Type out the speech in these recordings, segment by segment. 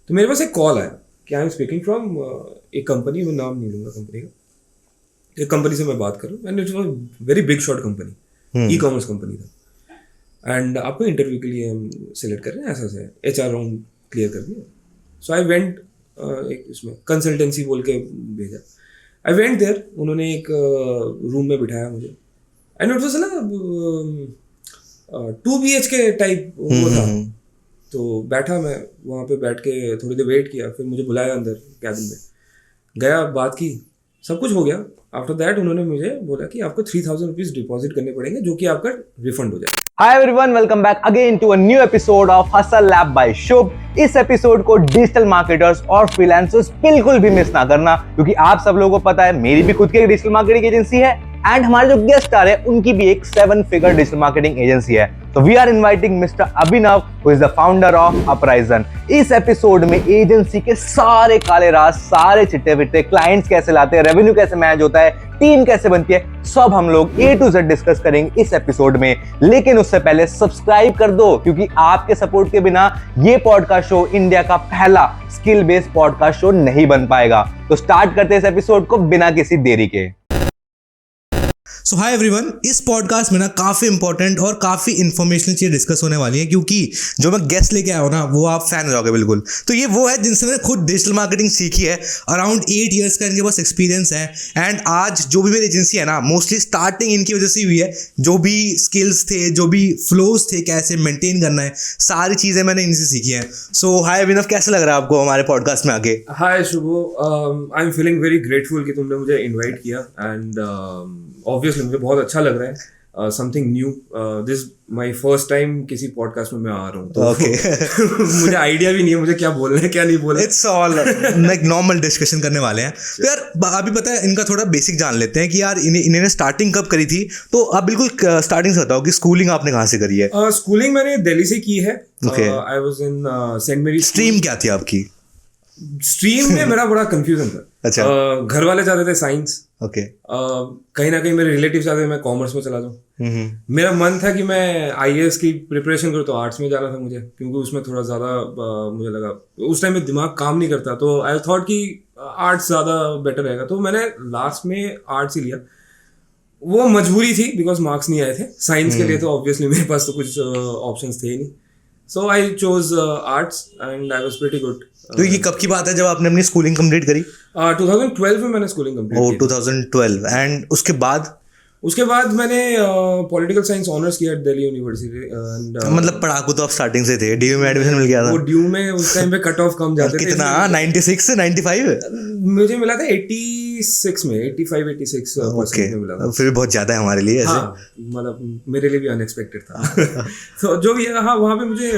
तो मेरे पास एक कॉल आया कि आई एम स्पीकिंग फ्रॉम एक कंपनी, मैं नाम नहीं लूँगा कंपनी का, एक कंपनी से मैं बात कर रहा हूँ and it was very big shot company, e commerce company था एंड आपको इंटरव्यू के लिए हम सिलेक्ट कर रहे हैं, ऐसा से HR राउंड क्लियर कर दिया. सो आई वेंट, एक उसमें कंसल्टेंसी बोल के भेजा. आई वेंट देयर, उन्होंने एक रूम में बिठाया मुझे एंड इट वॉज ना 2 BHK टाइप वो था. तो बैठा मैं वहाँ पे, बैठ के थोड़ी देर वेट किया, फिर मुझे बुलाया अंदर कैबिन में, गया, बात की, सब कुछ हो गया. आफ्टर दैट उन्होंने मुझे बोला कि आपको 3,000 रुपीज डिपॉजिट करने पड़ेंगे जो कि आपका रिफंड हो जाए. Hi everyone, welcome back again to a new episode of Hustle Lab by Shubh. इस एपिसोड को डिजिटल मार्केटर्स और फ्रीलांसर्स बिल्कुल भी मिस ना करना, क्योंकि आप सब लोगों को पता है मेरी भी खुद की डिजिटल मार्केटिंग एजेंसी है एंड हमारे जो गेस्ट आ रहे हैं उनकी भी एक 7 फिगर डिजिटल मार्केटिंग एजेंसी है. तो we are inviting mister Abhinav, who is the founder of Uprisen. इस एपिसोड में एजेंसी के सारे काले राज, सारे चिट्टे विट्टे, क्लाइंट्स कैसे लाते हैं, रेवेन्यू कैसे मैनेज होता है, टीम कैसे बनती है, सब हम लोग A to Z डिस्कस करेंगे इस एपिसोड में. लेकिन उससे पहले सब्सक्राइब कर दो, क्योंकि आपके सपोर्ट के बिना ये पॉडकास्ट शो इंडिया का पहला स्किल बेस्ड पॉडकास्ट शो नहीं बन पाएगा. तो स्टार्ट करते हैं इस एपिसोड को बिना किसी देरी के. सो हाय एवरीवन, इस पॉडकास्ट में ना काफ़ी इंपॉर्टेंट और काफ़ी इन्फॉर्मेशनल चीज़ डिस्कस होने वाली है, क्योंकि जो मैं गेस्ट लेके आया हूँ ना वो आप फैन हो जाओगे बिल्कुल. तो ये वो है जिनसे मैंने खुद डिजिटल मार्केटिंग सीखी है. अराउंड 8 ईयर्स का इनके पास एक्सपीरियंस है एंड आज जो भी मेरी एजेंसी है ना, मोस्टली स्टार्टिंग इनकी वजह से हुई है. जो भी स्किल्स थे, जो भी फ्लोज थे, कैसे मेंटेन करना है, सारी चीज़ें मैंने इनसे सीखी हैं. सो हाय अभिनव, कैसा लग रहा है आपको हमारे पॉडकास्ट में आके? Hi Shubho, I am feeling very grateful कि तुमने मुझे इनवाइट किया एंड ऑब्वियसली मुझे बहुत अच्छा लग रहा है. Something new, this my first time किसी पॉडकास्ट में मैं आ रहा हूँ, तो मुझे आइडिया भी नहीं है मुझे क्या बोलना है क्या नहीं बोलना है. It's all like normal discussion करने वाले हैं. तो यार अभी पता है इनका थोड़ा बेसिक जान लेते हैं कि यार इन्होंने स्टार्टिंग कब करी थी. तो आप बिल्कुल स्टार्टिंग से बताओ कि स्कूलिंग आपने कहाँ से करी है? स्कूलिंग मैंने दिल्ली से की है. आई वाज इन सेंट मेरी. स्ट्रीम क्या थी आपकी? स्ट्रीम में मेरा बड़ा कंफ्यूजन था. अच्छा. घर वाले चाहते थे साइंस. ओके. कहीं ना कहीं मेरे रिलेटिव चाहते थे मैं कॉमर्स में चला जाऊँ. मेरा मन था कि मैं IAS की प्रिपरेशन करूँ, तो आर्ट्स में जाना था मुझे, क्योंकि उसमें थोड़ा ज़्यादा मुझे लगा उस टाइम में दिमाग काम नहीं करता, तो आई थॉट कि आर्ट्स ज़्यादा बेटर रहेगा. तो मैंने लास्ट में आर्ट्स ही लिया. वो मजबूरी थी बिकॉज मार्क्स नहीं आए थे. साइंस के लिए तो ऑब्वियसली मेरे पास तो कुछ ऑप्शंस थे ही नहीं. So I chose arts and I was pretty good. तो ये कब की बात है जब आपने अपनी स्कूलिंग कंप्लीट करी? 2012 में मैंने स्कूलिंग कंप्लीट की. 2012. एंड उसके बाद मैंने पॉलिटिकल साइंस ऑनर्स किया दिल्ली यूनिवर्सिटी. मतलब पढ़ाकू तो आप स्टार्टिंग से थे, DU में एडमिशन मिल गया था? वो DU में उस टाइम पे कट ऑफ कम जाते थे. कितना? 96 से 95? मुझे मिला था 86 में, 85-86% में मिला था. फिर बहुत ज्यादा है हमारे लिए. हाँ, मतलब मेरे लिए भी अनएक्सपेक्टेड था. तो जो भी है, हाँ, वहाँ पे मुझे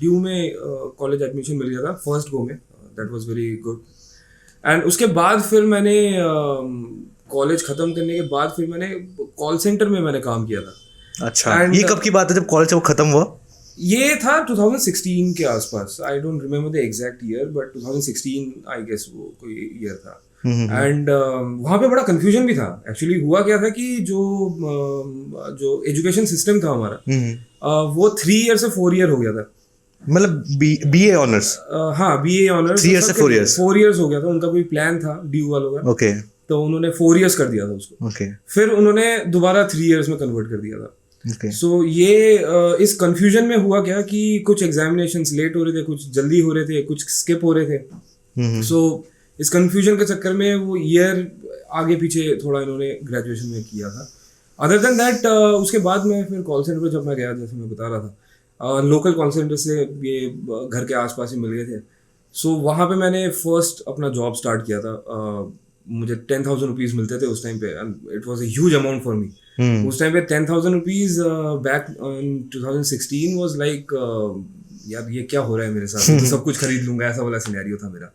DU में कॉलेज एडमिशन मिल गया था फर्स्ट गो में. That was very good. And उसके बाद फिर मैंने कॉलेज खत्म करने के बाद फिर मैंने कॉल सेंटर में मैंने काम किया था. अच्छा. ये कब की बात है जब कॉलेज खत्म हुआ? ये था 2016 के आसपास. I don't remember the exact year, but 2016 I guess वो कोई ईयर था. एंड वहाँ पे बड़ा कंफ्यूजन भी था. एक्चुअली हुआ क्या था कि जो एजुकेशन सिस्टम था हमारा, वो 3 ईयर से 4 ईयर हो गया था. मतलब BA ऑनर्स? हाँ, BA ऑनर्स 3 ईयर से 4 ईयर्स. 4 ईयर्स हो गया था. उनका कोई प्लान था DU वालों का. ओके. तो उन्होंने 4 ईयर्स कर दिया था उसको. ओके. फिर उन्होंने दोबारा 3 ईयर्स में कन्वर्ट कर दिया था. Okay. So, ये इस कंफ्यूजन में हुआ क्या कि कुछ एग्जामिनेशंस लेट हो रहे थे, कुछ जल्दी हो रहे थे, कुछ स्किप हो रहे थे. सो इस कंफ्यूजन के चक्कर में वो ईयर आगे पीछे थोड़ा इन्होंने ग्रेजुएशन में किया था. अदर देन दैट उसके बाद में फिर कॉल सेंटर पर जब मैं गया, जैसे मैं बता रहा था, लोकल कॉल सेंटर से ये घर के आसपास ही मिल गए थे. सो वहाँ पे मैंने फर्स्ट अपना जॉब स्टार्ट किया था. मुझे 10,000 रुपीज़ मिलते थे उस टाइम पे and it was a huge amount for me. उस टाइम पे 10,000 rupees back in 2016 was like, यार ये क्या हो रहा है मेरे साथ, तो सब कुछ खरीद लूंगा, ऐसा वाला सिनेरियो था मेरा.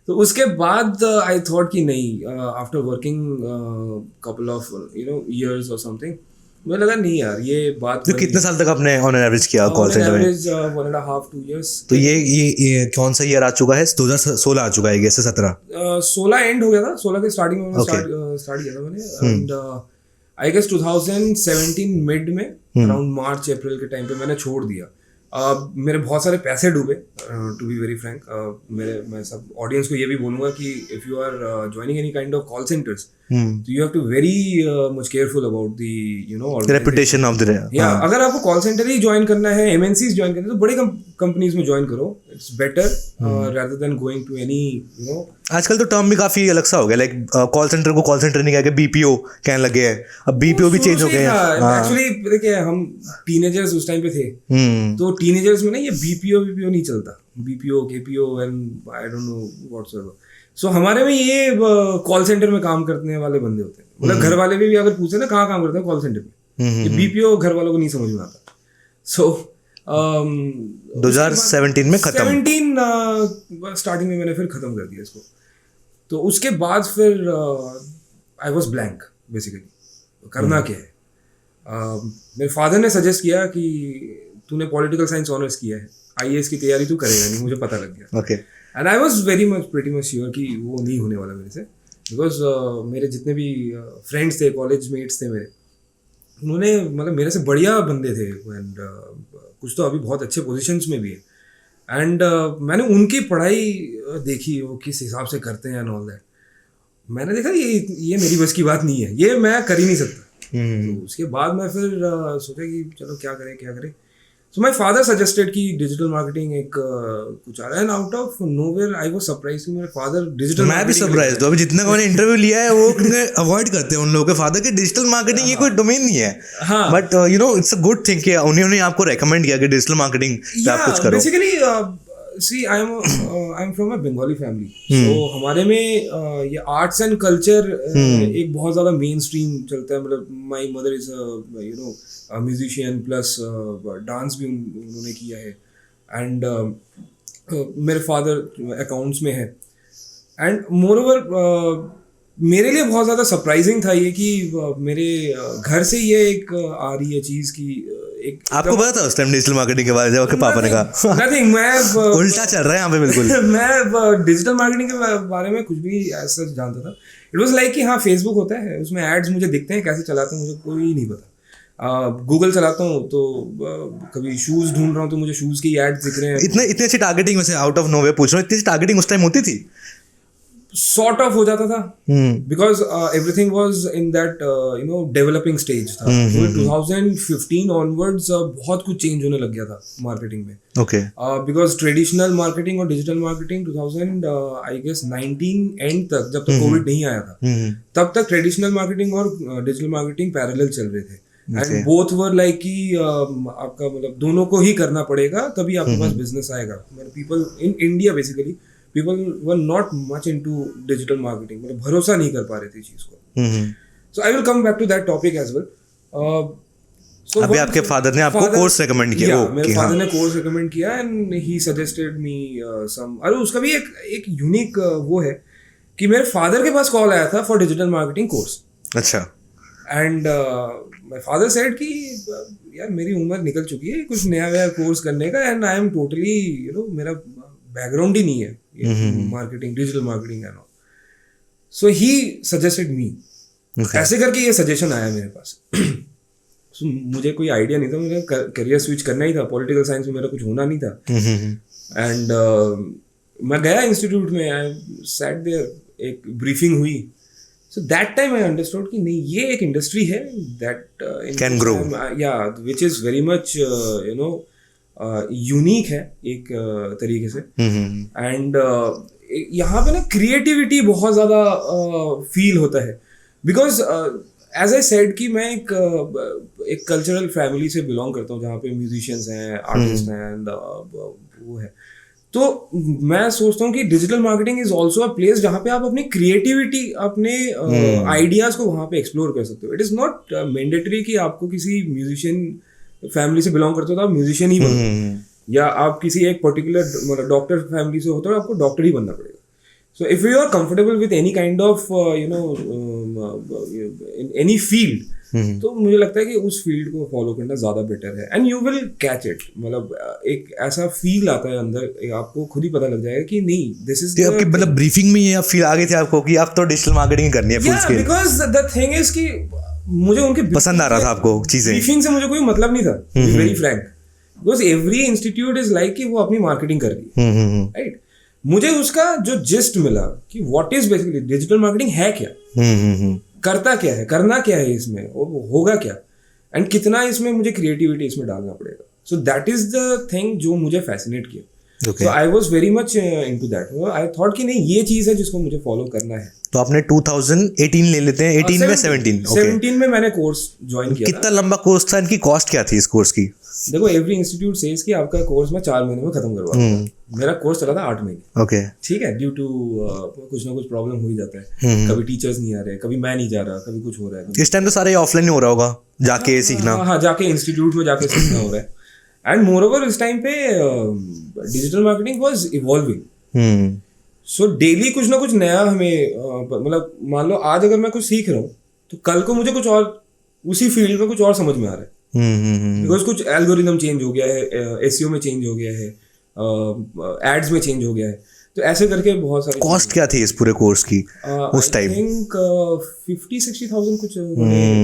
तो उसके बाद आई थॉट कि नहीं, after working couple of years और समथिंग, मुझे लगा नहीं यार ये बात. तो कितने साल तक आपने ऑन एवरेज किया कॉल सेंटर में? 1.5-2 years. तो ये कौन सा ईयर आ चुका है? 2016 आ चुका है ये, 17? 16 एंड हो गया था. 16 के स्टार्टिंग में स्टार्ट किया था मैंने. एंड आई गेस 2017 मिड में अराउंड मार्च अप्रैल के टाइम पे मैंने छोड़ दिया. मेरे बहुत सारे पैसे डूबे, टू बी वेरी फ्रैंक। मैं सब ऑडियंस को ये भी बोलूँगा कि if you are joining any kind of call centers, तो you have to very much careful about the reputation of the या अगर आपको कॉल सेंटर ही ज्वाइन करना है, एमएनसीज ज्वाइन करना है, तो बड़ी कंपनीज में ज्वाइन करो। It's better rather than going to any आजकल तो टर्म भी काफी अलग सा हो गया, लाइक कॉल सेंटर को कॉल सेंटर नहीं कह के बीपीओ कहने लगे हैं, अब बीपीओ भी चेंज हो गए हैं। एक्चुअली देखिए, हम टीनेजर्स उस टाइम पे थे, तो टीनेजर्स में ना ये बीपीओ नहीं चलता, BPO KPO and I don't know whatsoever. So हमारे में ये कॉल सेंटर में काम करने वाले बंदे होते हैं, मतलब घर वाले भी अगर पूछे ना कहाँ काम करते हैं, कॉल सेंटर में, ये बीपीओ घर वालों को नहीं समझ में आता। सो 2017 में खत्म, 17 स्टार्टिंग में मैंने फिर खत्म कर दिया इसको। तो उसके बाद फिर आई वॉज ब्लैंक बेसिकली, करना क्या है। मेरे फादर ने सजेस्ट किया कि तूने पॉलिटिकल साइंस ऑनर्स किया है, आईएएस की तैयारी तू करेगा नहीं, मुझे पता लग गया। Okay, and I was pretty much sure कि वो नहीं होने वाला मेरे से, बिकॉज मेरे जितने भी फ्रेंड्स थे, कॉलेज मेट्स थे मेरे, उन्होंने मतलब मेरे से बढ़िया बंदे थे, एंड कुछ तो अभी बहुत अच्छे पोजीशंस में भी है। एंड मैंने उनकी पढ़ाई देखी, वो किस हिसाब से करते हैं एंड ऑल दैट। मैंने देखा ये मेरी बस की बात नहीं है, ये मैं कर ही नहीं सकता। तो उसके बाद मैं फिर सोचा कि चलो क्या करें। सो माय फादर सजेस्टेड कि डिजिटल मार्केटिंग एक कुछ आ रहा है, and out of nowhere I was surprise कि मेरे फादर डिजिटल, मैं भी सरप्राइज हूं। अभी जितना मैंने इंटरव्यू लिया है वो अवॉइड करते हैं उन लोगों के फादर के, डिजिटल मार्केटिंग ये कोई डोमेन नहीं है। हाँ, but you know it's a good thing कि उन्होंने आपको रेकमेंड किया कि डिजिटल मार्केटिंग पे आप कुछ करो। Basically see I am from a Bengali family, so हमारे में ये आर्ट्स एंड कल्चर एक बहुत ज्यादा मेन स्ट्रीम चलता है। मतलब my mother is you know musician plus dance भी उन्होंने किया है, एंड मेरे फादर अकाउंट्स में है। एंड मोर ओवर मेरे लिए बहुत ज़्यादा सरप्राइजिंग था ये कि मेरे घर से ये एक आ रही है चीज़ की एक। आपको पता था उस टाइम डिजिटल मार्केटिंग के बारे में? आपके पापा ने कहा नथिंग, मैं उल्टा चल रहा है यहाँ पे बिल्कुल। मैं डिजिटल मार्केटिंग के बारे में कुछ भी ऐसा जानता था। इट वाज लाइक कि हाँ, फेसबुक होता है, उसमें एड्स मुझे दिखते हैं, कैसे चलाते हैं मुझे कोई नहीं पता। गूगल चलाता हूँ तो कभी शूज ढूंढ रहा हूँ तो मुझे शूज की एड्स दिख रहे हैं। इतनी अच्छी टारगेटिंग, वैसे आउट ऑफ नोवेयर पूछ रहा हूँ, इतनी टारगेटिंग उस टाइम होती थी? सॉर्ट ऑफ हो जाता था, because everything was in that you know developing stage था। 2015 ऑनवर्ड्स बहुत कुछ चेंज होने लग गया था मार्केटिंग में। ओके, बिकॉज ट्रेडिशनल मार्केटिंग और डिजिटल मार्केटिंग 2019 एंड तक, जब तक कोविड नहीं आया था, तब तक ट्रेडिशनल मार्केटिंग और डिजिटल मार्केटिंग पैरेलल चल रहे थे। एंड बोथ वर लाइक कि आपका मतलब दोनों को ही करना पड़ेगा तभी आपके पास बिजनेस आएगा। People in India basically people were not much into digital marketing, मतलब भरोसा नहीं कर पा रहे थे चीज को। So I will come back to that topic as well. So अभी आपके फादर ने आपको कोर्स रेकमेंड किया? मेरे फादर ने कोर्स रेकमेंड किया एंड ही सजेस्टेड मी सम। अरे उसका भी एक यूनिक वो है कि मेरे फादर के पास कॉल आया था फॉर डिजिटल मार्केटिंग कोर्स। अच्छा। एंड माय फादर सेड कि यार मेरी उम्र निकल चुकी है कुछ नया कोर्स करने का, and I am totally you know मेरा बैकग्राउंड ही नहीं है marketing, digital marketing and all. So he suggested me, ऐसे करके ये सजेशन आया मेरे पास। So, मुझे कोई आइडिया नहीं था, मुझे करियर स्विच करना ही था, पॉलिटिकल साइंस में मेरा कुछ होना नहीं था। एंड मैं गया इंस्टीट्यूट में, आई सैट देयर, एक ब्रीफिंग हुई। So that time I understood कि नहीं, ये एक इंडस्ट्री है दैट कैन ग्रो, या which is very much you know unique है एक तरीके से। एंड यहाँ पे ना क्रिएटिविटी बहुत ज़्यादा फील होता है, बिकॉज एज आई सेड कि मैं एक कल्चरल फैमिली से बिलोंग करता हूँ जहाँ पे म्यूजिशियंस हैं, आर्टिस्ट हैं, एंड वो है। तो मैं सोचता हूँ कि digital marketing is also a place जहाँ पे आप अपनी क्रिएटिविटी, अपने आइडियाज को वहाँ पे एक्सप्लोर कर सकते हो। इट इज़ नॉट मैंडेटरी कि आपको किसी म्यूजिशियन फैमिली से बिलोंग करते हो तो आप म्यूजिशियन ही बनो, या आप किसी एक पर्टिकुलर मतलब डॉक्टर फैमिली से होते हो आपको डॉक्टर ही बनना पड़ेगा। So if you are comfortable with any kind of you know in any field, तो मुझे लगता है कि उस फील्ड को फॉलो करना ज़्यादा बेटर है, and you will catch it. मतलब एक ऐसा फील आता है अंदर, आपको खुद ही पता लग जाएगा कि नहीं दिस इज आपकी मतलब ब्रीफिंग में ये फील आ गई थी आपको कि आप तो डिजिटल मार्केटिंग करनी है full scale? Because the thing is कि मुझे उनके पसंद आ रहा था आपको चीजें, ब्रीफिंग से मुझे कोई मतलब नहीं था, very Frank. Because every institute is like कि वो अपनी मार्केटिंग कर रही है, राइट. मुझे उसका जो जिस्ट मिला कि what is basically digital marketing है क्या, करता क्या है, करना क्या है इसमें, होगा क्या, एंड कितना इसमें मुझे क्रिएटिविटी इसमें डालना पड़ेगा. So that is the thing जो मुझे फैसिनेट किया. So I was very much into that. I thought कि नहीं ये चीज है जिसको मुझे फॉलो करना है. तो आपने 2018 ले लेते हैं, 18 में 17. 17 में मैंने कोर्स ज्वाइन किया. कितना लंबा कोर्स था, इनकी कॉस्ट क्या थी इस कोर्स की? देखो एवरी इंस्टीट्यूट सेज कि आपका कोर्स मैं 4 महीने में खत्म करवा. मेरा कोर्स चला था 8 महीने. ओके. ठीक है, ड्यू टू कुछ ना कुछ प्रॉब्लम हो ही जाता है. कभी टीचर्स नहीं आ रहे, कभी मैं नहीं जा रहा, कभी कुछ हो रहा है. इस टाइम तो सारे ऑफलाइन ही हो रहा होगा, जाके सीखना. हाँ, जाके इंस्टीट्यूट में जाके सीखना हो रहा है. एंड मोर ओवर इस टाइम पे digital marketing was evolving. So daily कुछ ना कुछ नया हमें मतलब मान लो आज अगर मैं कुछ सीख रहा हूँ तो कल को मुझे कुछ और उसी फील्ड में कुछ और समझ में आ रहा है. बिकॉज कुछ एल्गोरिदम चेंज हो गया है, एसईओ में चेंज हो गया है, एड्स में चेंज हो गया है. तो ऐसे करके बहुत सारे. कॉस्ट क्या थी इस पूरे कोर्स की उस टाइम? आई थिंक 50-60,000 कुछ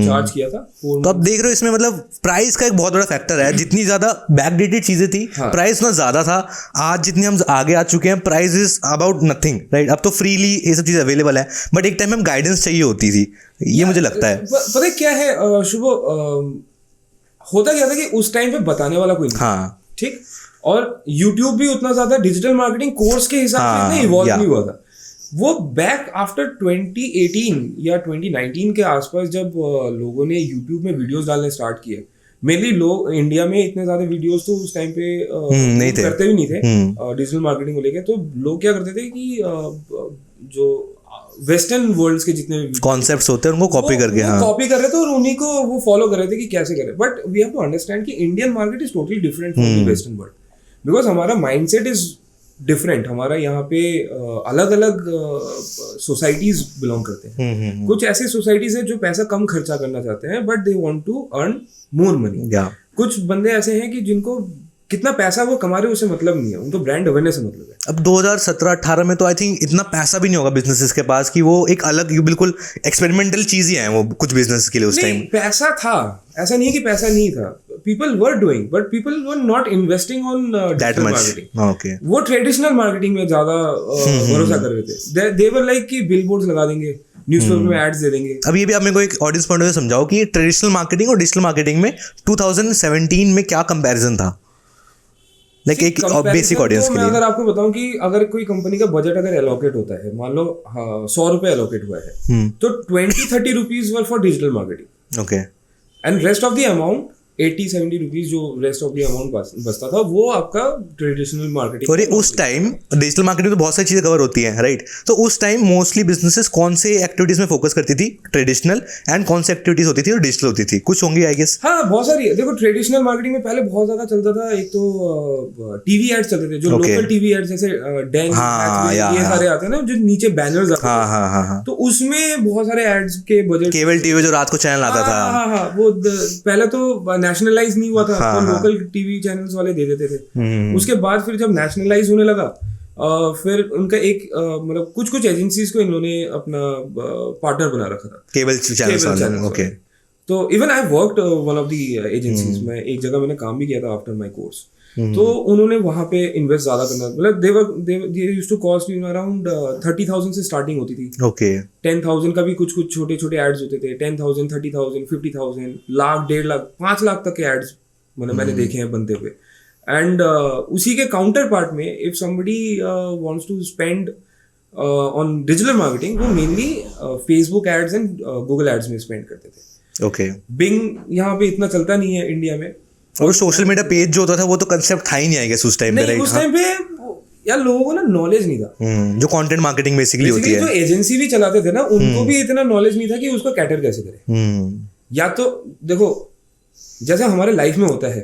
चार्ज किया था. तो आप देख रहे हो इसमें मतलब प्राइस का एक बहुत बड़ा फैक्टर है. जितनी ज्यादा बैकडेटेड चीजें थी, प्राइस उतना ज्यादा था. आज जितनी हम आगे आ चुके हैं, price is about nothing, right. अब तो फ्रीली ये सब चीजें अवेलेबल है, बट एक टाइम में गाइडेंस चाहिए होती थी, ये मुझे लगता है. पता है क्या है शुभ, होता क्या था कि उस टाइम पे बताने वाला कोई नहीं. हाँ, ठीक. और YouTube भी उतना ज्यादा डिजिटल मार्केटिंग कोर्स के हिसाब से इतना इवॉल्व नहीं हुआ था. वो बैक आफ्टर 2018 या 2019 के आसपास जब लोगों ने YouTube में वीडियोस डालने स्टार्ट किए. मेनली लोग इंडिया में इतने ज्यादा वीडियोस तो उस टाइम पे नहीं थे, करते भी नहीं थे डिजिटल मार्केटिंग को लेके. तो लोग क्या करते थे कि जो वेस्टर्न वर्ल्ड्स के जितने कॉन्सेप्ट्स होते हैं उनको कॉपी करके कॉपी कर रहे थे और उन्हीं को वो फॉलो कर रहे थे कि कैसे करें. But we have to understand कि Indian market is totally different from the western world. Because हमारा माइंडसेट इज डिफरेंट. हमारा यहाँ पे अलग अलग सोसाइटीज बिलोंग करते हैं. कुछ ऐसी सोसाइटीज है जो पैसा कम खर्चा करना चाहते हैं but they want to earn more money. कुछ बंदे ऐसे हैं कि जिनको कितना पैसा वो कमा रहे हैं उससे मतलब नहीं है, उनको ब्रांड अवेयरनेस से मतलब है. अब 2017-18 में तो आई थिंक इतना पैसा भी नहीं होगा बिजनेसेस के पास कि वो एक अलग बिल्कुल एक्सपेरिमेंटल चीज ही है वो कुछ बिजनेस के लिए. उस टाइम पैसा था, ऐसा नहीं है कि पैसा नहीं था. People were doing but people were not investing on digital marketing. Okay. वो ट्रेडिशनल मार्केटिंग में ज्यादा भरोसा कर रहे थे. दे वर लाइक कि बिलबोर्ड्स लगा देंगे, न्यूज़पेपर में एड्स दे देंगे. अब ये भी आप मेरे को एक ऑडियंस पॉइंट ऑफ व्यू समझाओ कि ट्रेडिशनल मार्केटिंग और डिजिटल मार्केटिंग में 2017 में क्या कंपैरिजन था, लाइक एक बेसिक ऑडियंस के लिए. अगर आपको बताऊं कि अगर कोई कंपनी का बजट अगर एलोकेट होता है, मान लो 100 रुपए एलोकेट हुआ है, तो 20-30 rupees were for digital marketing. Okay. And rest of the amount 80-70 rupees जो रेस्ट ऑफ द अमाउंट बचता था वो आपका ट्रेडिशनल मार्केटिंग. और उस टाइम डिजिटल मार्केटिंग में तो बहुत सारी चीजें कवर होती हैं, राइट. तो उस टाइम मोस्टली बिजनेसेस कौन से एक्टिविटीज में फोकस करती थी, ट्रेडिशनल, एंड कौन सी एक्टिविटीज होती थी और डिजिटल होती थी? कुछ होंगी आई गेस. हाँ, बहुत सारी है. देखो ट्रेडिशनल मार्केटिंग में पहले बहुत ज्यादा चलता था. एक तो टीवी एड्स चलते थे, जो लोकल टीवी एड्स जैसे डैंग ये सारे आते हैं ना, जो नीचे बैनर्स आते हैं. तो उसमें बहुत सारे एड्स के बजट. केबल टीवी जो रात को चैनल आता था. हाँ, वो पहले तो नेशनलाइज नहीं हुआ था, तो लोकल टीवी चैनल्स वाले दे देते थे. उसके बाद फिर जब नेशनलाइज होने लगा फिर उनका एक मतलब कुछ एजेंसीज को इन्होंने अपना पार्टनर बना रखा था, केबल चैनल. ओके. तो even I worked one of the agencies में. एक जगह मैंने काम भी किया था आफ्टर माय कोर्स. तो उन्होंने वहां पे इन्वेस्ट ज्यादा करना, मतलब they used to cost around 30,000 से स्टार्टिंग होती थी. ओके. 10,000 का भी कुछ छोटे छोटे एड्स होते थे. 10,000, 30,000, 50,000, लाख, 1.5 लाख, 5 लाख तक के एड्स मतलब मैंने देखे हैं बनते हुए. एंड उसी के काउंटर पार्ट में if somebody wants to spend on digital marketing, वो mainly Facebook ads and Google ads में स्पेंड करते थे. ओके. बिंग यहाँ पे इतना चलता नहीं है इंडिया में. और सोशल मीडिया पेज जो होता था वो तो कंसेप्ट था ही नहीं आएगा उस टाइम पे, राइट. उस टाइम पे यार लोगों को ना नॉलेज नहीं था. जो कंटेंट मार्केटिंग बेसिकली होती है. जो एजेंसी भी चलाते थे ना, उनको भी इतना नॉलेज नहीं था कि उसको कैटर कैसे करें. या तो देखो जैसे हमारे लाइफ में होता है,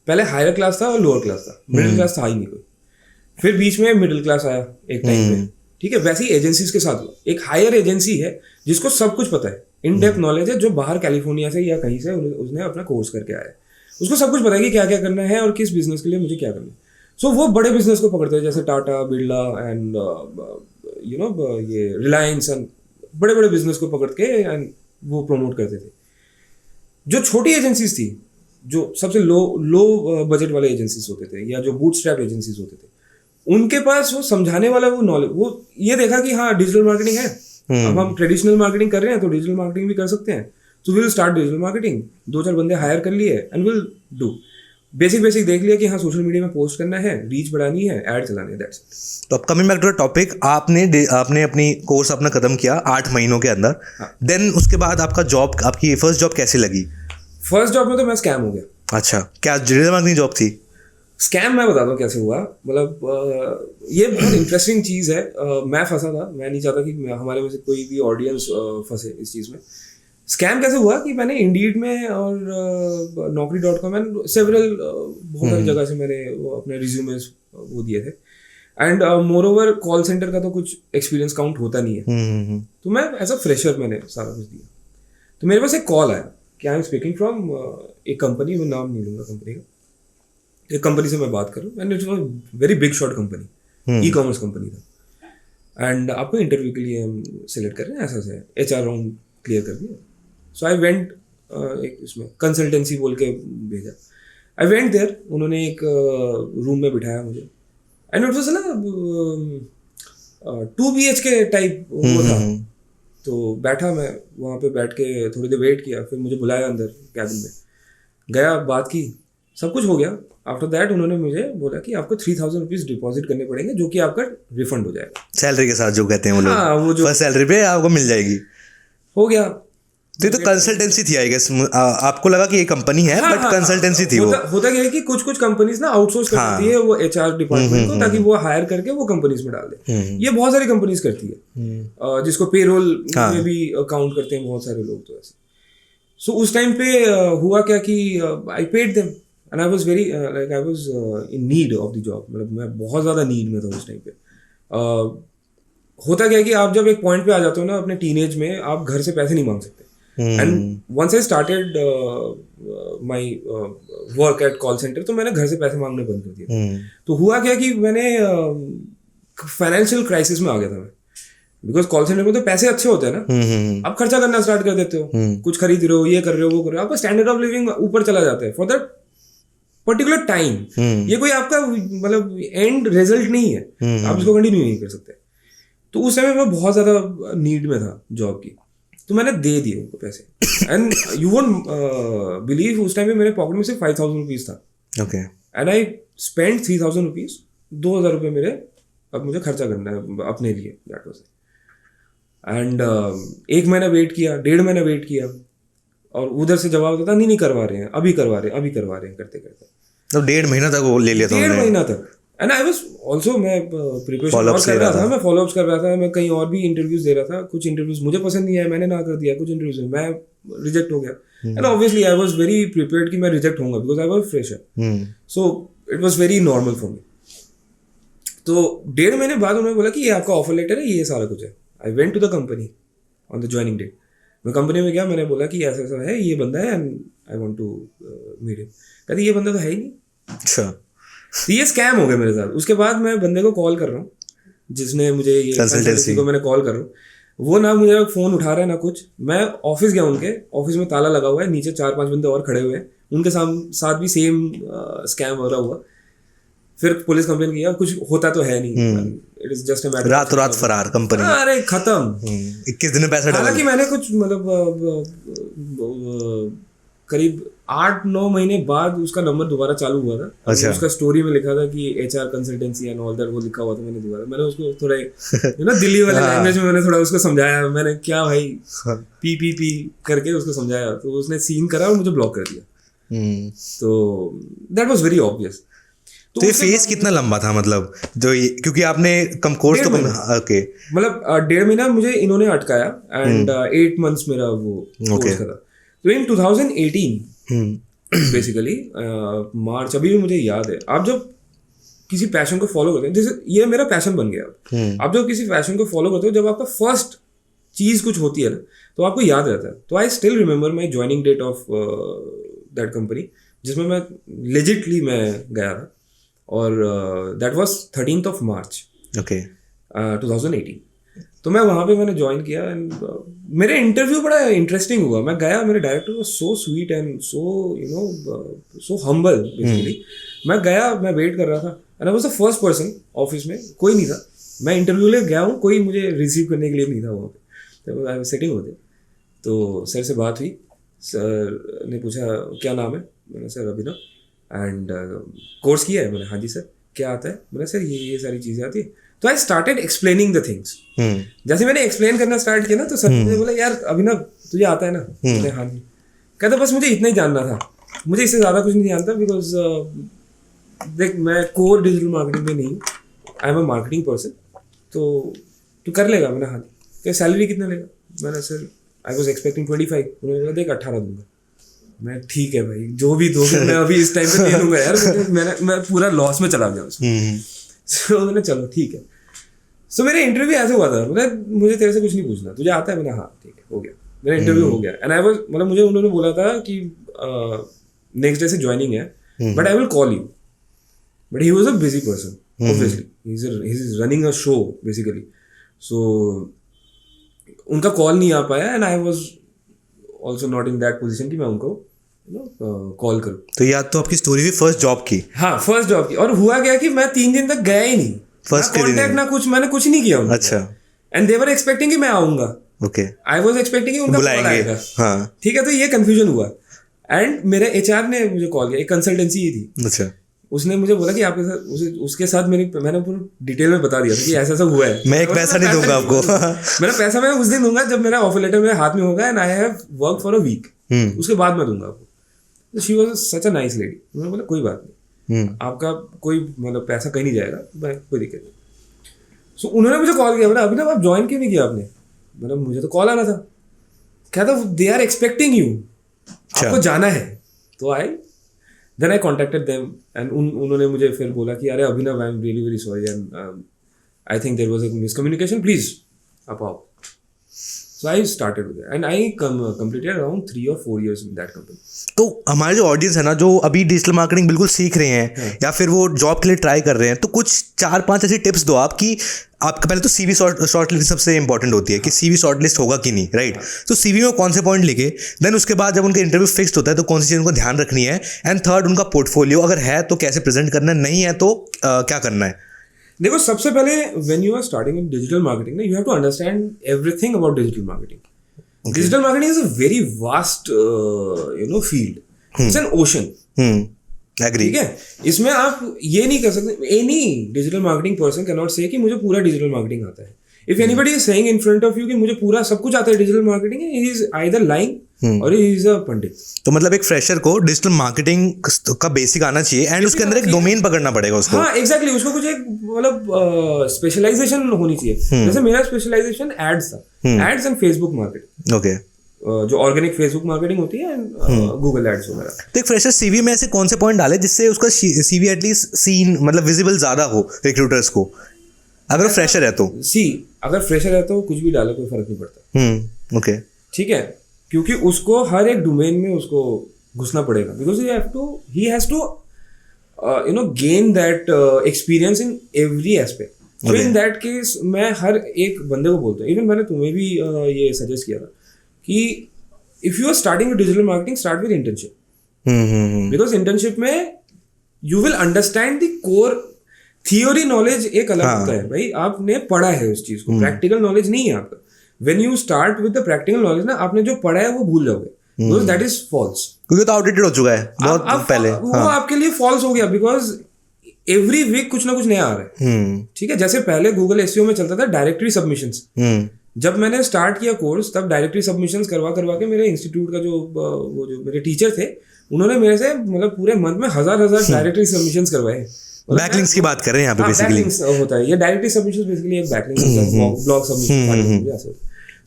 पहले हायर क्लास था और लोअर क्लास था, मिडिल क्लास था ही नहीं कोई. फिर बीच में मिडिल क्लास आया एक टाइम पे, ठीक है. वैसे ही एजेंसीज के साथ हुआ. एक हायर एजेंसी है जिसको सब कुछ पता है, इन डेप्थ नॉलेज है, जो बाहर कैलिफोर्निया से या कहीं से उसने अपना कोर्स करके आया है. उसको सब कुछ पता है कि क्या क्या करना है और किस बिजनेस के लिए मुझे क्या करना है. सो वो बड़े बिजनेस को पकड़ते हैं जैसे Tata, Birla and you know ये रिलायंस एंड बड़े बड़े बिजनेस को पकड़ के एंड वो प्रमोट करते थे. जो छोटी एजेंसीज थी जो सबसे लो बजट वाले एजेंसीज होते थे या जो बूटस्ट्रैप एजेंसीज होते थे, उनके पास वो समझाने वाला वो नॉलेज, वो ये देखा कि हाँ डिजिटल मार्केटिंग है, अब हम ट्रेडिशनल मार्केटिंग कर रहे हैं तो डिजिटल मार्केटिंग भी कर सकते हैं, तो विल स्टार्ट डिजिटल मार्केटिंग। 2-4 बंदे हायर कर लिए एंड विल डू बेसिक देख लिया कि हाँ सोशल मीडिया में पोस्ट करना है, रीच बढ़ानी है, ऐड चलानी है, दैट्स इट। तो अब coming back to the topic, आपने अपनी कोर्स अपना खत्म किया 8 महीनों के अंदर, देन उसके बाद आपका जॉब, आपकी फर्स्ट जॉब कैसी लगी? फर्स्ट जॉब में तो मैं स्कैम हो गया। अच्छा, क्या डिजिटल मार्केटिंग जॉब थी? स्कैम मैं बताता हूँ कैसे हुआ। मतलब ये बहुत इंटरेस्टिंग चीज़ है। मैं फंसा था, मैं नहीं चाहता कि हमारे में से कोई भी ऑडियंस फंसे इस चीज़ में। स्कैम कैसे हुआ कि मैंने इंडीड में और naukri.com में सेवरल बहुत सारी जगह से मैंने अपने रिज्यूमेस वो दिए थे, and more over call centre का तो कुछ एक्सपीरियंस काउंट होता नहीं है, तो मैं एज अ फ्रेशर मैंने सारा कुछ दिया। तो मेरे पास एक कॉल आया कि आई एम स्पीकिंग फ्रॉम एक कंपनी, मैं नाम नहीं लूँगा कंपनी का, एक कंपनी से मैं बात कर रहा हूँ, and it's a very big shot company, e commerce company था, एंड आपको इंटरव्यू के लिए हम सिलेक्ट कर रहे हैं, ऐसा से HR राउंड क्लियर कर दिया। सो आई वेंट, एक इसमें कंसल्टेंसी बोल के भेजा, आई वेंट देयर, उन्होंने एक रूम में बिठाया मुझे, एंड इट वाज ना 2 BHK टाइप वो था। तो बैठा मैं वहाँ पे, बैठ के थोड़ी देर वेट किया, फिर मुझे बुलाया अंदर कैबिन में, गया, बात की, सब कुछ हो गया। आफ्टर दैट उन्होंने मुझे बोला कि आपको 3000 रुपीज डिपॉजिट करने पड़ेंगे, जो कि आपका रिफंड हो जाएगा सैलरी के साथ, जो कहते हैं वो लोग। हाँ, वो जो फर्स्ट सैलरी पे आपको मिल जाएगी। हो गया। तो ये तो कंसल्टेंसी थी आई गेस, आपको लगा कि ये कंपनी है, बट कंसल्टेंसी थी। होता क्या है कि कुछ कंपनीज ना आउटसोर्स कर देती है वो HR डिपार्टमेंट को, ताकि वो हायर करके वो कंपनीज में डाल दे। ये बहुत सारी कंपनीज करती है, जिसको पेरोल में भी काउंट करते हैं बहुत सारे लोग, तो ऐसे। सो उस टाइम पे हुआ क्या कि I paid them, and I was very like I was in need of the job, मतलब मैं बहुत ज्यादा नीड में था उस टाइम पे। होता क्या है कि आप जब एक पॉइंट पे आ जाते हो ना अपने टीनेज में, आप घर से पैसे नहीं मांग सकते। And once I started my work at call centre, तो मैंने घर से पैसे मांगने बंद कर दिए। तो हुआ क्या कि मैंने फाइनेंशियल क्राइसिस में आ गया था मैं, बिकॉज कॉल सेंटर में तो पैसे अच्छे होते हैं ना, आप खर्चा करना स्टार्ट कर देते हो, कुछ खरीद रहे हो, ये कर रहे हो, वो कर रहे हो, आपका स्टैंडर्ड ऑफ लिविंग ऊपर चला जाता है फॉर दैट पर्टिकुलर टाइम। ये कोई आपका मतलब एंड रिजल्ट नहीं है, आप इसको कंटिन्यू नहीं कर सकते। तो उस समय मैं बहुत ज्यादा नीड में था जॉब की, तो मैंने दे दिए उनको पैसे, एंड यू वोंट बिलीव उस टाइम में मेरे पॉकेट में सिर्फ 5000 रुपीज था। Okay, and I spend 3000 rupees, 2000 रुपये मेरे अब मुझे खर्चा करना है अपने लिए, दैट वाज। एंड 1 महीना वेट किया, 1.5 महीना वेट किया, और उधर से जवाब देता नहीं करवा रहे हैं, अभी करवा रहे हैं, करते करते तो 1.5 महीना तक वो ले लिया था, 1.5 महीना तक। एंड आई वाज आल्सो, मैं प्रिपरेशन और कर रहा था, मैं फॉलोअप्स कर रहा था, मैं कहीं और भी इंटरव्यूज दे रहा था। कुछ इंटरव्यूज मुझे पसंद नहीं आया, मैंने ना कर दिया, कुछ इंटरव्यूज में मैं रिजेक्ट हो गया, and obviously I was very prepared कि मैं रिजेक्ट होऊंगा, because I was fresher, so it was very normal for me. तो 1.5 महीने बाद उन्होंने बोला कि ये आपका ऑफर लेटर है, ये सारा कुछ है। I went to the company on the joining date. मैं कंपनी में गया, मैंने बोला कि ऐसा ऐसा है, ये बंदा है, and I want to meet him. कहते ये बंदा तो है ही नहीं। अच्छा, तो ये स्कैम हो गया मेरे साथ। उसके बाद मैं बंदे को कॉल कर रहा हूँ, जिसने मुझे ये कंसल्टेंसी को मैंने कॉल कर रहा हूँ, वो ना मुझे फोन उठा रहा है ना कुछ। मैं ऑफिस गया, उनके ऑफिस में ताला लगा हुआ है, नीचे 4-5 बंदे और खड़े हुए हैं, उनके साथ भी सेम स्कैम हो रहा हुआ। फिर पुलिस कंप्लेन किया, कुछ होता तो है नहीं, it is just a matter. रात फरार कंपनी, अरे खत्म, 21 दिन में पैसा डाला। हालांकि मैंने कुछ मतलब करीब 8-9 महीने बाद उसका नंबर दोबारा चालू हुआ था। अच्छा। उसका स्टोरी में लिखा था कि HR consultancy and all that, वो लिखा हुआ था। मैंने उसको थोड़ा दिल्ली वाले लैंग्वेज में मैंने थोड़ा उसको समझाया, मैंने क्या भाई PPP करके उसको समझाया, तो उसने सीन करा और मुझे ब्लॉक कर दिया। तो दैट वाज वेरी ऑब्वियस। तो ये फेज कितना लंबा था, मतलब जो क्योंकि आपने कम कोर्स तो ओके, मतलब 1.5 महीना मुझे इन्होंने अटकाया, एंड 8 मंथ्स मेरा वो कोर्स था। तो इन 2018 बेसिकली मार्च, अभी भी मुझे याद है। आप जब किसी पैशन को फॉलो करते हैं, जैसे ये मेरा पैशन बन गया, आप जब किसी पैशन को फॉलो करते हो, जब आपका फर्स्ट चीज कुछ होती है ना, तो आपको याद रहता है। तो I still remember my joining date of that company, जिसमें मैं लेजिटली मैं गया था, और that was 13th of March 2018। तो मैं वहाँ पे मैंने ज्वाइन किया एंड मेरे इंटरव्यू बड़ा इंटरेस्टिंग हुआ. मैं गया, मेरे director was so sweet and so so humble basically. मैं गया, मैं वेट कर रहा था and I was the first person office में. कोई नहीं था. मैं इंटरव्यू ले गया हूँ, कोई मुझे रिसीव करने के लिए नहीं था वहाँ पे. तो आई वाज सिटिंग होते. तो सर से बात हुई. सर ने पूछा क्या नाम है. मैंने सर अभिनव. एंड कोर्स किया है. मैंने हाँ जी सर. क्या आता है. मैंने सर ये सारी चीज़ें आती है. तो I started explaining the things. जैसे मैंने एक्सप्लेन करना स्टार्ट किया ना, तो सर मुझे बोला यार अभिनव तुझे आता है ना. मैंने हाँ जी. कहता बस मुझे इतना ही जानना था, मुझे इससे ज़्यादा कुछ नहीं जानता. बिकॉज देख मैं कोर डिजिटल मार्केटिंग में नहीं हूँ. I am a marketing person. तो तू कर लेगा. मैंने हाँ जी. क्या सैलरी कितना लेगा. मैंने सर आई वॉज एक्सपेक्टिंग 25. उन्होंने बोला देख 18 दूंगा. मैं ठीक है भाई जो भी दोगे मैं अभी इस टाइम पे ले लूँगा यार. मैं पूरा लॉस में चला गया उसमें. सो मैंने चलो ठीक है. सो मेरा इंटरव्यू ऐसे हुआ था. मतलब मुझे तेरे से कुछ नहीं पूछना, तुझे आता है. मैंने हाँ ठीक है हो गया. मेरा इंटरव्यू हो गया एंड आई वाज मतलब मुझे उन्होंने बोला था कि नेक्स्ट डे से ज्वाइनिंग है but I will call you. But he was a busy person obviously. He is running a show basically. So उनका कॉल नहीं आ पाया and I was also not in that position कि मैं उनको call करूँ. तो याद तो आपकी स्टोरी भी फर्स्ट जॉब की. हाँ फर्स्ट जॉब की. और हुआ क्या कि मैं 3 दिन तक गया ही नहीं. फर्स्ट कॉन्टैक्ट ना कुछ, मैंने कुछ नहीं किया. अच्छा. एंड दे वर एक्सपेक्टिंग कि मैं आऊंगा. ओके. आई वाज एक्सपेक्टिंग कि उनका कॉल आएगा. हाँ. ठीक है. तो ये कंफ्यूजन हुआ एंड मेरे एचआर ने मुझे कॉल किया. एक कंसल्टेंसी ही थी. अच्छा. उसने मुझे बोला कि आपके साथ उसके साथ मैंने पूरा डिटेल में बता दिया था कि ऐसा ऐसा हुआ है. मैं एक पैसा नहीं दूंगा आपको. मेरा पैसा मैं उस दिन दूंगा जब मेरा ऑफर लेटर मेरे हाथ में होगा and I have work for a week. उसके बाद मैं दूंगा आपको. तो she was such a nice lady. उन्होंने बोला कोई बात नहीं, आपका कोई मतलब पैसा कहीं नहीं जाएगा, कोई दिक्कत नहीं. सो उन्होंने मुझे कॉल किया. बोला अभिनव आप ज्वाइन क्यों नहीं किया आपने. मतलब मुझे तो कॉल आना था. क्या था दे आर एक्सपेक्टिंग यू, आपको जाना है. तो then I contacted them and उन्होंने मुझे फिर बोला कि अरे Abhinav I am really very sorry and I think there was a miscommunication, please आप आओ. So I started with it and I completed around 3 or 4 years in that company. तो हमारे जो ऑडियंस है ना, जो अभी डिजिटल मार्केटिंग बिल्कुल सीख रहे हैं या फिर वो जॉब के लिए ट्राई कर रहे हैं, तो कुछ 4-5 ऐसी टिप्स दो आप कि आपका पहले तो सीवी शॉर्टलिस्ट सबसे इंपॉर्टेंट होती है कि सीवी शॉर्टलिस्ट होगा कि नहीं, राइट. तो सीवी में कौन से पॉइंट लिखे, देन उसके बाद जब उनका इंटरव्यू फिक्स्ड होता है तो कौन सी चीज़ उनको ध्यान रखनी है, एंड थर्ड उनका पोर्टफोलियो अगर है तो कैसे प्रेजेंट करना है, नहीं है तो क्या करना है. देखो सबसे पहले when you are starting in digital marketing ना, you have to understand everything about digital marketing. Digital marketing is a very vast field. It's an ocean. Agree. ठीक है. इसमें आप ये नहीं कर सकते. Any digital marketing person can not say कि मुझे पूरा डिजिटल मार्केटिंग आता है. If anybody is saying in front of you कि मुझे पूरा सब कुछ आता है digital marketing, he is either lying और ही इज अ पंडित. तो मतलब एक फ्रेशर को डिजिटल मार्केटिंग का बेसिक आना चाहिए एंड उसके अंदर एक डोमेन पकड़ना पड़ेगा उसको. हाँ एग्जैक्टली. उसको कुछ एक मतलब स्पेशलाइजेशन होनी चाहिए. जैसे मेरा स्पेशलाइजेशन एड्स था. Ads and Facebook marketing. Okay. जो ऑर्गेनिक फेसबुक मार्केटिंग होती है एंड गूगल एड्स वगैरह. तो एक फ्रेशर सीवी में ऐसे कौन से पॉइंट डाले जिससे उसका सीवी एटलीस्ट सीन मतलब विजिबल ज्यादा हो रिक्रूटर्स को, अगर फ्रेशर है तो. अगर फ्रेशर है तो कुछ भी डालो कोई फर्क नहीं पड़ता. ओके. ठीक है. क्योंकि उसको हर एक डोमेन में उसको घुसना पड़ेगा. Because he has to gain that experience in every aspect. तो इन दैट केस मैं हर एक बंदे को बोलता हूँ, इवन मैंने तुम्हें भी ये सजेस्ट किया था कि if you are starting with digital marketing, start with internship. Because internship में you will understand the core. Theory knowledge एक अलग होता है भाई, आपने पढ़ा है उस चीज को. प्रैक्टिकल नॉलेज नहीं है आपका. When you start with the practical knowledge ना, आपने जो पढ़ा है वो भूल जाओगे. Because that is false. क्योंकि तो आउटडेटेड हो चुका है बहुत पहले. वो आपके लिए फॉल्स हो गया. बिकॉज एवरी वीक कुछ ना कुछ नया आ रहा है. ठीक है. जैसे पहले गूगल एसईओ में चलता था डायरेक्टरी सबमिशंस. जब मैंने स्टार्ट किया कोर्स तब डायरेक्टरी सबमिशंस करवा के मेरे इंस्टीट्यूट का जो मेरे टीचर थे, उन्होंने मेरे से मतलब पूरे मंथ में हजार डायरेक्टरी सबमिशंस करवाए. बैकलिंक्स की बात कर रहे हैं यहाँ पे बेसिकली. बैकलिंक्स होता है ये डायरेक्टरी सबमिशंस बेसिकली एक बैकलिंक होता है. Blog submission.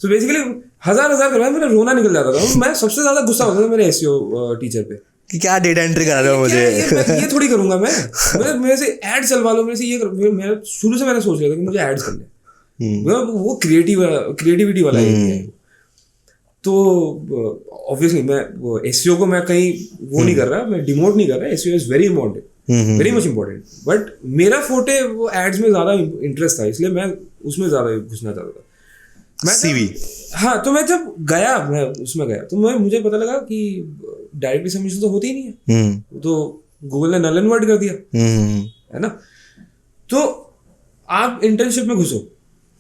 सो बेसिकली हजार करवाए. मेरा रोना निकल जाता था. मैं सबसे ज्यादा गुस्सा होता था मेरे एसईओ टीचर पे कि क्या डेटा एंट्री करा रहे हो मुझे. ये थोड़ी करूंगा मैं. मेरे से एड चलवा लो, मेरे से ये कर. शुरू से मैंने सोच लिया था कि मुझे एड्स करने. वो क्रिएटिविटी वाला है. तो ऑब्वियसली मैं एसईओ को मैं कहीं वो नहीं कर रहा, मैं डिमोट नहीं कर रहा. SEO is very important. Very much important, but मेरा फोटे वो एड्स में ज्यादा इंटरेस्ट था, इसलिए मैं उसमें ज्यादा घुसना चाहता था। मैं CV। हाँ, तो मैं जब गया, मैं उसमें गया तो मुझे पता लगा कि डायरेक्टली सबमिशन तो होती ही नहीं है, तो गूगल ने नल एंड वर्ड कर दिया, है ना। तो आप इंटर्नशिप में घुसो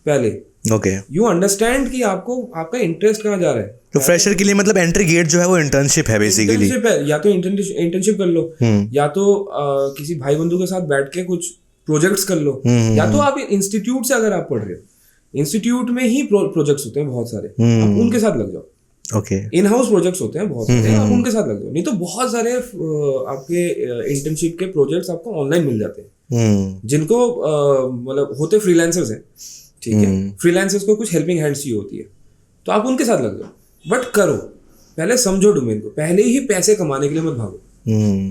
पहले, ओके। यू अंडरस्टैंड कि आपको आपका इंटरेस्ट कहाँ जा रहा है। तो फ्रेशर के लिए मतलब एंट्री गेट जो है वो इंटर्नशिप है बेसिकली। इंटर्नशिप है, या तो इंटर्नशिप कर लो, या तो किसी भाई बंधु के साथ बैठ के कुछ प्रोजेक्ट्स कर लो, या तो आप इंस्टीट्यूट से अगर आप पढ़ रहे हो, इंस्टीट्यूट में ही प्रोजेक्ट्स होते हैं बहुत सारे, आप उनके साथ लग जाओ। ओके। इन हाउस प्रोजेक्ट्स होते हैं बहुत सारे, आप उनके साथ लग जाओ। नहीं तो बहुत सारे आपके इंटर्नशिप के प्रोजेक्ट्स आपको ऑनलाइन मिल जाते हैं, जिनको मतलब होते फ्रीलांसर्स हैं, ठीक है। फ्रीलांसर्स को कुछ हेल्पिंग हैंड्स चाहिए होती है, तो आप उनके साथ लग जाओ, बट करो पहले, समझो डोमेन को, पहले ही पैसे कमाने के लिए मत भागो।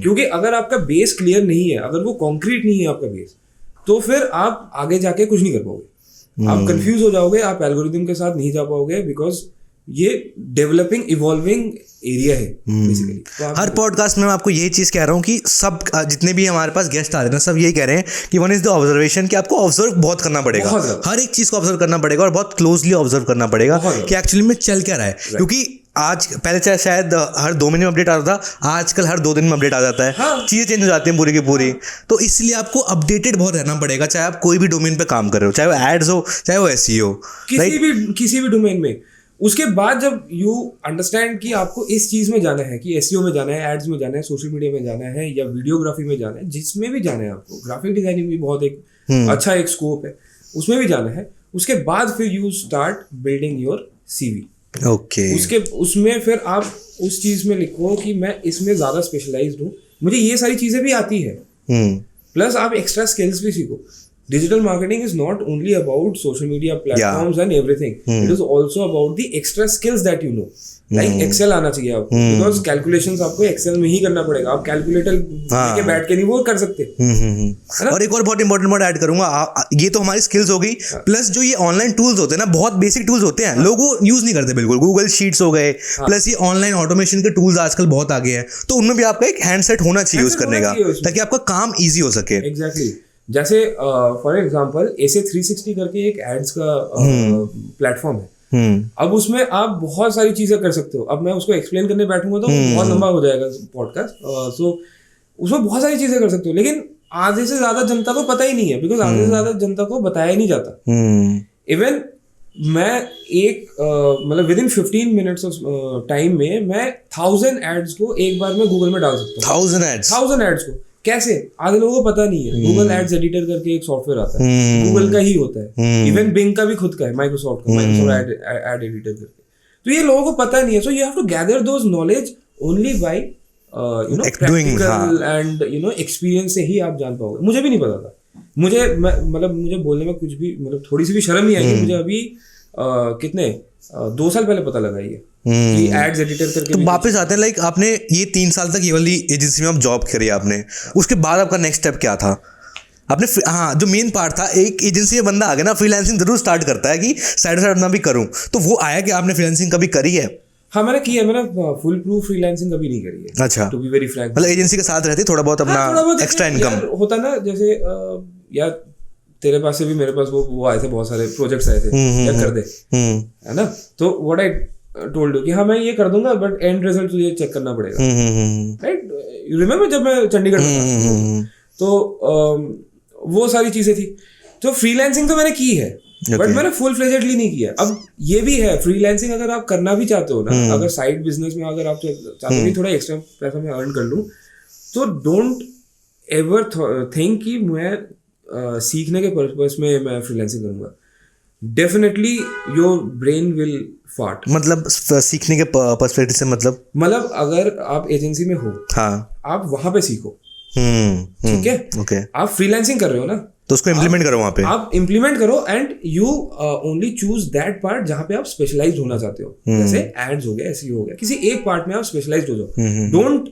क्योंकि अगर आपका बेस क्लियर नहीं है, अगर वो कॉन्क्रीट नहीं है आपका बेस, तो फिर आप आगे जाके कुछ नहीं कर पाओगे, आप कंफ्यूज हो जाओगे, आप एल्गोरिथम के साथ नहीं जा पाओगे, बिकॉज ये डेवलपिंग इवॉल्विंग एरिया है बेसिकली। तो हर पॉडकास्ट में मैं आपको यही चीज कह रहा हूँ कि सब जितने भी हमारे पास गेस्ट आ रहे हैं सब यही कह रहे हैं कि वन इज द ऑब्जर्वेशन, कि आपको ऑब्जर्व बहुत करना पड़ेगा, हर एक चीज को ऑब्जर्व करना पड़ेगा और बहुत क्लोजली ऑब्जर्व करना पड़ेगा कि एक्चुअली में चल क्या रहा है। क्योंकि आज पहले चाहे शायद हर 2 महीने में अपडेट आता था, आजकल हर 2 दिन में अपडेट आ जाता है। हाँ। चीजें चेंज हो जाती हैं पूरी की पूरी, तो इसलिए आपको अपडेटेड बहुत रहना पड़ेगा, चाहे आप कोई भी डोमेन पे काम कर रहे हो, चाहे वो एड्स हो चाहे वो SEO, किसी भी डोमेन में। उसके बाद जब यू अंडरस्टैंड कि आपको इस चीज में जाना है, कि SEO में जाना है, एड्स में जाना है, सोशल मीडिया में जाना है, या वीडियोग्राफी में जाना है, जिसमें भी जाना है आपको, ग्राफिक डिजाइनिंग भी बहुत एक अच्छा एक स्कोप है, उसमें भी जाना है। उसके बाद फिर you start building your CV। Okay. उसमें फिर आप उस चीज में लिखो कि मैं इसमें ज्यादा स्पेशलाइज्ड हूँ, मुझे ये सारी चीजें भी आती है, प्लस आप एक्स्ट्रा स्किल्स भी सीखो। Digital marketing is not only about social media platforms and everything. It is also about the extra skills that you know. Like Excel आना चाहिए आपको, because calculations आपको Excel में ही करना पड़ेगा, आप कैलकुलेटर लेके बैठ के नहीं वो कर सकते। और एक और बहुत इंपॉर्टेंट वर्ड ऐड करूंगा, ये तो हमारी स्किल्स हो गई, प्लस जो ये ऑनलाइन टूल्स होते हैं ना, बहुत बेसिक टूल्स होते हैं, लोग वो यूज नहीं करते बिल्कुल। गूगल शीट्स हो गए, प्लस ये ऑनलाइन ऑटोमेशन के टूल्स आजकल बहुत आगे हैं, तो उनमें भी आपका एक हैंडसेट होना चाहिए यूज करने का, ताकि आपका काम ईजी हो सके। एग्जैक्टली। जैसे फॉर एग्जांपल SA360 करके एक एड्स का प्लेटफॉर्म है, अब उसमें आप बहुत सारी चीजें कर सकते हो। अब मैं उसको एक्सप्लेन करने बैठूंगा तो बहुत लंबा हो जाएगा पॉडकास्ट, सो उसमें बहुत सारी चीजें कर सकते हो, लेकिन आधे से ज्यादा जनता को पता ही नहीं है, बिकॉज आधे से ज्यादा जनता को बताया ही नहीं जाता। इवन मैं एक मतलब with in 15 minutes of time में मैं 1000 एड्स को एक बार में गूगल में डाल सकता हूँ। 1000 एड्स को कैसे, आधे लोगों को पता नहीं है। गूगल एड्स एडिटर करके एक सॉफ्टवेयर आता है, गूगल का ही होता है, इवन बिंग का भी खुद का है, माइक्रोसॉफ्ट का, माइक्रोसॉफ्ट एड एडिटर करके, तो ये लोगों को पता नहीं है। So you have to gather those knowledge only by practical and experience से ही आप जान पाओगे। मुझे भी नहीं पता था, मुझे बोलने में कुछ भी मतलब थोड़ी सी भी शर्म नहीं आई। मुझे अभी कितने 2 साल पहले पता लगा ये कि एड्स एडिटर करके। तो वापस आते हैं, लाइक आपने ये 3 साल तक ये वाली एजेंसी में आप जॉब करी आपने, उसके बाद आपका नेक्स्ट स्टेप क्या था? आपने हाँ, जो मेन पार्ट था, एक एजेंसी में बंदा आ गया ना, फ्रीलांसिंग जरूर स्टार्ट करता है कि साइड साइड अपना भी करूं, तो वो आया कि आपने फ्रीलांसिंग कभी करी है? हाँ, मैंने की है। मैंने फुल प्रूफ फ्रीलांसिंग कभी नहीं करी है। अच्छा, टू बी वेरी फ्रैंक, मतलब एजेंसी के साथ रहती थोड़ा बहुत अपना एक्स्ट्रा इनकम होता ना। जैसे यार तेरे पास से भी मेरे पास वो आए थे, बहुत सारे प्रोजेक्ट्स आए थे, क्या कर दे, है ना। तो व्हाट आई टोल्ड यू कि हाँ मैं ये कर दूंगा, बट एंड रिजल्ट तुझे चेक करना पड़ेगा, राइट। यू रिमेम्बर जब मैं चंडीगढ़ में था, तो वो सारी चीजें थी। तो फ्रीलांसिंग तो मैंने की है, बट मैंने फुल फ्लेजेडली नहीं किया। अब ये भी है, फ्रीलांसिंग अगर आप करना भी चाहते हो ना, अगर साइड बिजनेस में अगर आप चाहते हो कि थोड़ा एक्स्ट्रा पैसा मैं अर्न कर लूं, तो डोंट एवर थिंक कि मैं सीखने के पर्पस में मैं फ्रीलांसिंग करूंगा। Definitely your brain will fart. मतलब सीखने के पर्सपेक्टिव से मतलब अगर आप एजेंसी में हो, हाँ, आप वहां पे सीखो, ठीक है, ओके। आप फ्रीलांसिंग कर रहे हो ना, तो उसको इम्प्लीमेंट करो वहां पे, आप इम्प्लीमेंट करो, and you only choose that part जहां पे आप स्पेशलाइज्ड होना चाहते हो। जैसे एड्स हो गया, SEO हो गया, किसी एक पार्ट में आप स्पेशलाइज्ड हो जाओ। डोंट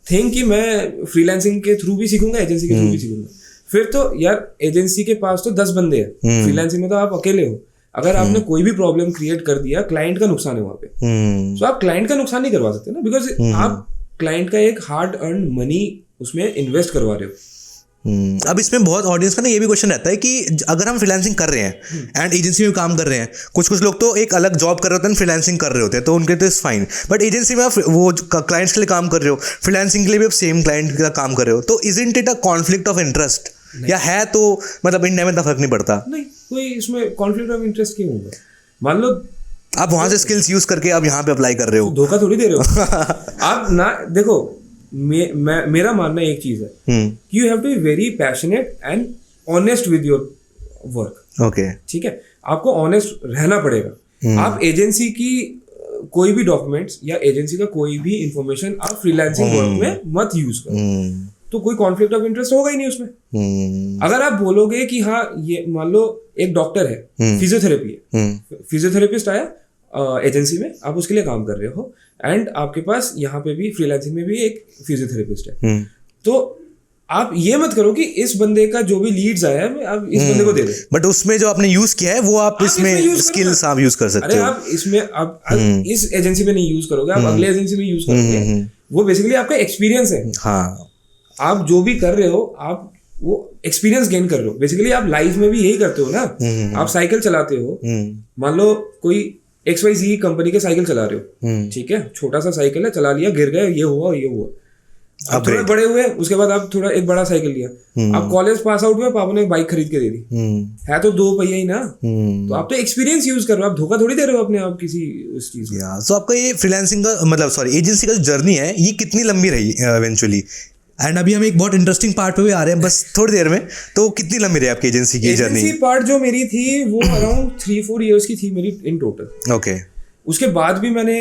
थिंक कि मैं फ्रीलांसिंग के थ्रू भी सीखूंगा, एजेंसी के थ्रू भी सीखूंगा। फिर तो यार एजेंसी के पास तो 10 बंदे हैं, फ्रीलांसिंग में तो आप अकेले हो। अगर आपने कोई भी प्रॉब्लम क्रिएट कर दिया, क्लाइंट का नुकसान है वहां पे। तो आप क्लाइंट का नुकसान नहीं करवा सकते ना, बिकॉज आप क्लाइंट का एक हार्ड अर्न मनी उसमें इन्वेस्ट करवा रहे हो। अब इसमें बहुत ऑडियंस का ना ये भी क्वेश्चन रहता है कि अगर हम फ्रीलांसिंग कर रहे हैं एंड एजेंसी में काम कर रहे हैं, कुछ लोग तो एक अलग जॉब कर रहे होते हैं, फ्रीलांसिंग कर रहे होते हैं, तो उनके तो इट्स फाइन, बट एजेंसी में आप वो क्लाइंट्स के लिए काम कर रहे हो, फ्रीलांसिंग के लिए भी आप सेम क्लाइंट का काम कर रहे हो, तो isn't it a conflict of interest? या है तो मतलब इंडिया में इतना फर्क नहीं पड़ता? नहीं, कोई इसमें कॉन्फ्लिक्ट ऑफ इंटरेस्ट क्यों होगा? मान लो आप वहां से स्किल्स यूज करके आप यहाँ पे अप्लाई कर रहे हो, धोखा थोड़ी दे रहे हो। आप ना देखो, मेरा मानना एक चीज है कि you have to be very passionate and honest with your work. Okay, ठीक है, आपको ऑनेस्ट रहना पड़ेगा। आप एजेंसी की कोई भी डॉक्यूमेंट्स या एजेंसी का कोई भी इंफॉर्मेशन आप फ्रीलांसिंग वर्क में मत यूज करो, तो कोई कॉन्फ्लिक्ट ऑफ इंटरेस्ट होगा ही नहीं उसमें। अगर आप बोलोगे कि हाँ, ये मान लो एक डॉक्टर है, फिजियोथेरेपी है, फिजियोथेरेपिस्ट आया एजेंसी में, आप उसके लिए काम कर रहे हो, एंड आपके पास यहाँ पे भी फ्रीलांसिंग में भी एक फिजियोथेरेपिस्ट है, तो आप ये मत करो कि इस बंदे का जो भी लीड्स आया है आप इस बंदे को दे दो, बट उसमें जो आपने यूज किया है वो आप इसमें स्किल्स आप यूज कर सकते अरे हो। आप इसमें आप इस एजेंसी में नहीं यूज करोगे, आप अगले एजेंसी में यूज करोगे। वो बेसिकली आपका एक्सपीरियंस है। हाँ, आप जो भी कर रहे हो, आप वो एक्सपीरियंस गेन कर रहे हो। बेसिकली आप लाइफ में भी यही करते हो ना। आप साइकिल चलाते हो, मान लो कोई XYZ कंपनी के साइकिल चला रहे हो, ठीक है, छोटा सा साइकिल है, चला लिया, गिर गए, ये हुआ ये हुआ, आप थोड़े बड़े हुए, उसके बाद आप थोड़ा एक बड़ा साइकिल लिया, आप कॉलेज पास आउट हुए, पापा ने एक बाइक खरीद के दे दी, है तो 2 पहिया ही ना, तो आप तो एक्सपीरियंस यूज कर रहे हो, आप धोखा थोड़ी दे रहे हो अपने आप किसी उस चीज में। तो आपका ये फ्रीलांसिंग का मतलब सॉरी एजेंसी का जो जर्नी है ये कितनी लंबी रही इवेंचुअली? एंड अभी हम एक बहुत इंटरेस्टिंग पार्ट पे भी आ रहे हैं बस थोड़ी देर में, तो कितनी लंबी रही आपकी एजेंसी की जर्नी? एजेंसी पार्ट जो मेरी थी वो अराउंड 3-4 इयर्स की थी मेरी इन टोटल। ओके, उसके बाद भी मैंने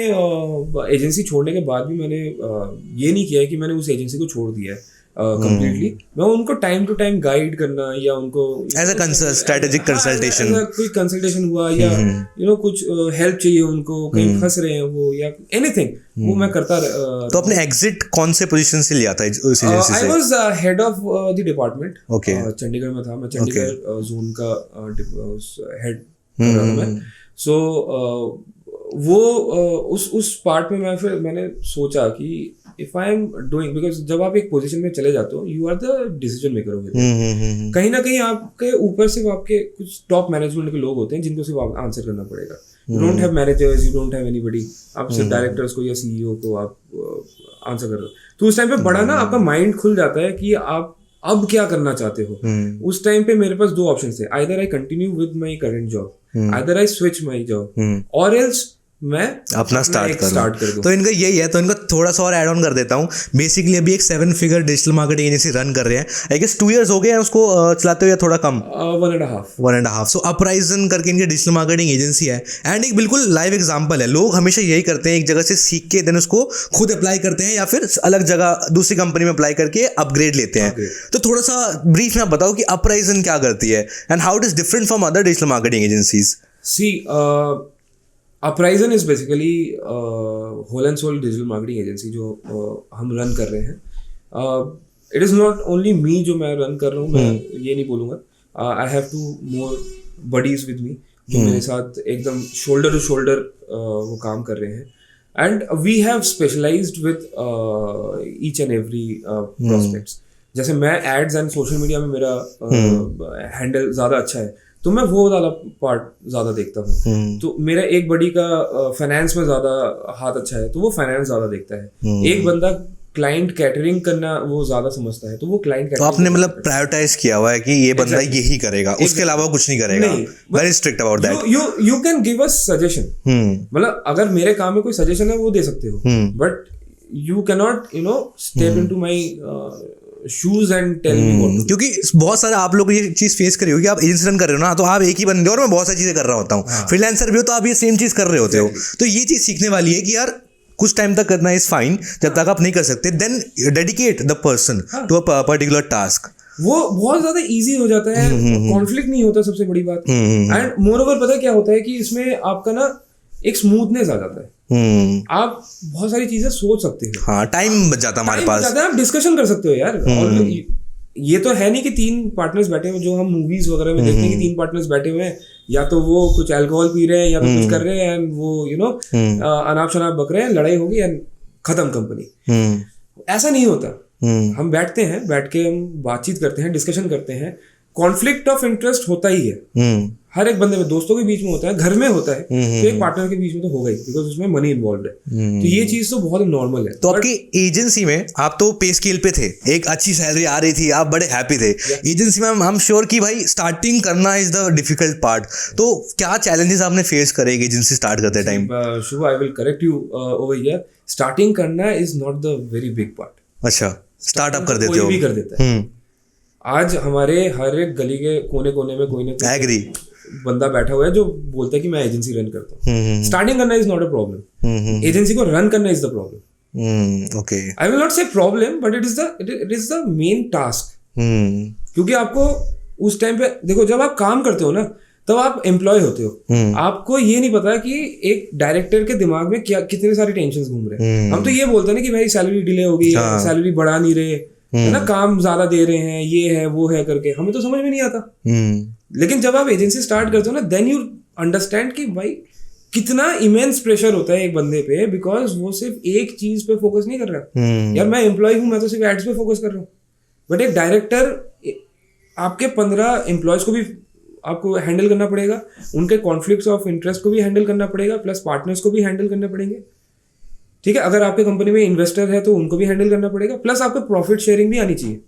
एजेंसी छोड़ने के बाद भी मैंने ये नहीं किया है कि मैंने उस एजेंसी को छोड़ दिया है कंप्लीटली। मैं उनको टाइम टू टाइम गाइड करना या उनको एज अ स्ट्रेटेजिक कंसल्टेशन, कोई कंसल्टेशन हुआ या कुछ हेल्प चाहिए उनको, कहीं फंस रहे हैं वो या एनीथिंग, वो मैं करता। तो अपने एग्जिट कौन से पोजीशन से लिया था उस एजेंसी से? I was head of the department. Okay, Chandigarh में था मैं, चंडीगढ़ जोन का हेड कर रहा था मैं। सो वो उस पार्ट में मैंने सोचा कि if I am doing, because जब आप एक पोजीशन में चले जाते हो, you are the decision maker हो गए, कहीं ना कहीं आपके ऊपर सिर्फ आपके कुछ टॉप मैनेजमेंट के लोग होते हैं जिनको सिर्फ आंसर करना पड़ेगा। You don't have managers, you don't have anybody, आप सिर्फ डायरेक्टर्स को या CEO को आप आंसर कर रहे हो। तो उस टाइम पे बड़ा ना आपका माइंड खुल जाता है कि आप अब क्या करना चाहते हो। उस टाइम पे मेरे पास 2 ऑप्शन थे, either I continue with my current job, either I switch my job, और एल्स मैं अपना स्टार्ट कर। तो इनका यही है, तो इनका थोड़ा सा और ऐड ऑन कर देता हूँ। बेसिकली अभी एक 7 figure digital marketing agency run कर रहे हैं, आई गेस 2 इयर्स हो गए हैं उसको चलाते हुए या थोड़ा कम? 1.5। सो अपराइजन करके इनकी डिजिटल मार्केटिंग एजेंसी है, एंड एक बिल्कुल लाइव एग्जांपल है। लोग हमेशा यही करते हैं, एक जगह से सीख के देन उसको खुद अप्लाई करते हैं या फिर अलग जगह दूसरी कंपनी में अप्लाई करके अपग्रेड लेते हैं। तो थोड़ा सा ब्रीफ में आप बताओ कि अपराइजन क्या करती है and how it is different from other digital marketing agencies? See, अपराइजन is basically whole and sole digital marketing agency जो हम रन कर रहे हैं। It is not only me जो मैं रन कर रहा हूँ, मैं ये नहीं बोलूँगा। I have 2 more buddies with me जो मेरे साथ एकदम शोल्डर टू शोल्डर वो काम कर रहे हैं, and we have specialized with each and every prospects. जैसे मैं एड्स एंड सोशल मीडिया में मेरा हैंडल ज़्यादा अच्छा है, तो मैं वो वाला पार्ट ज्यादा देखता हूँ। तो मेरा एक बड़ी का फाइनेंस में ज्यादा हाथ अच्छा है, तो वो फाइनेंस ज्यादा देखता है। एक बंदा क्लाइंट कैटरिंग करना वो ज्यादा समझता है, तो वो क्लाइंट कैटरिंग। तो आपने मतलब प्रायोरिटाइज किया हुआ है कि ये बंदा यही करेगा, उसके अलावा कुछ नहीं करेगा। Very strict about that. You can give us suggestion, मतलब अगर मेरे काम में कोई सजेशन है वो दे सकते हो, but you can not step into my shoes and tell me what. क्योंकि बहुत सारे आप लोग ये चीज फेस करी होगी, आप एजेंसी रन कर रहे हो ना, तो आप एक ही बंदे हो और मैं बहुत सारी चीजें कर रहा होता हूँ। फ्रीलांसर भी हो तो आप ये सेम चीज कर रहे होते हो, तो ये चीज सीखने वाली है कि यार कुछ टाइम तक करना इज फाइन, जब तक आप नहीं कर सकते then dedicate the person to a particular task. वो बहुत ज्यादा इजी हो जाता है, कॉन्फ्लिक्ट नहीं होता, सबसे बड़ी बात। एंड मोर ओवर पता है क्या होता है कि इसमें आपका ना एक स्मूथनेस आ जाता है, आप बहुत सारी चीजें सोच सकते हो। हाँ, टाइम बच जाता है हमारे पास, आप डिस्कशन कर सकते हो यार। और ये तो है नहीं कि 3 पार्टनर्स बैठे हुए, जो हम मूवीज वगैरह में देखते हैं कि 3 पार्टनर्स बैठे हुए हैं, या तो वो कुछ अल्कोहल पी रहे हैं या तो कुछ कर रहे हैं, एंड वो अनाप शनाप बक रहे हैं, लड़ाई होगी एंड खत्म कंपनी। ऐसा नहीं होता। हम बैठते हैं, बैठ के हम बातचीत करते हैं, डिस्कशन करते हैं, कॉन्फ्लिक्ट ऑफ इंटरेस्ट होता ही है हर एक बंदे में, दोस्तों के बीच में होता है, घर में होता है, तो एक पार्टनर के बीच में तो होगा ही, बिकॉज उसमें मनी इन्वॉल्व है। तो ये चीज तो बहुत नॉर्मल है। तो आपकी एजेंसी में आप तो पे स्केल पे थे, एक अच्छी सैलरी आ रही थी, आप बड़े हैप्पी थे। एजेंसी में आई एम श्योर कि भाई स्टार्टिंग करना इज द डिफिकल्ट पार्ट, तो क्या चैलेंजेस आपने फेस करे एजेंसी स्टार्ट करते time? Shubh, I will correct you over here, starting करना is not the very big part. अच्छा, स्टार्टअप कर देते हो? कोई भी कर देता है। आज हमारे हर एक गली के कोने कोने में कोई ना कोई एग्री बंदा बैठा हुआ है जो बोलता है कि मैं एजेंसी रन करता हूँ। स्टार्टिंग करना is not a problem, agency को रन करना is the problem. Okay, I will not say problem, but it is the main task. क्योंकि आपको उस टाइम पे देखो, जब आप काम करते हो ना, तब आप एम्प्लॉय होते हो, आपको ये नहीं पता कि एक डायरेक्टर के दिमाग में क्या कितने सारे टेंशन घूम रहे हैं। हम तो ये बोलते हैं ना कि भाई सैलरी डिले हो गई, सैलरी बढ़ा नहीं रहे, है ना, काम ज्यादा दे रहे हैं, ये है वो है करके, हमें तो समझ में नहीं आता। लेकिन जब आप एजेंसी स्टार्ट करते हो ना, देन यू अंडरस्टैंड कि भाई कितना इमेंस प्रेशर होता है एक बंदे पे, बिकॉज वो सिर्फ एक चीज पे फोकस नहीं कर रहा। यार मैं एम्प्लॉय हूँ, मैं तो सिर्फ एड्स पे फोकस कर रहा हूँ, बट एक डायरेक्टर आपके 15 एम्प्लॉयज को भी आपको हैंडल करना पड़ेगा, उनके कॉन्फ्लिक्ट्स ऑफ इंटरेस्ट को भी हैंडल करना पड़ेगा, प्लस पार्टनर्स को भी हैंडल करने पड़ेंगे। ठीक है, अगर आपके कंपनी में इन्वेस्टर है तो उनको भी हैंडल करना पड़ेगा, प्लस आपको प्रॉफिट शेयरिंग भी आनी चाहिए,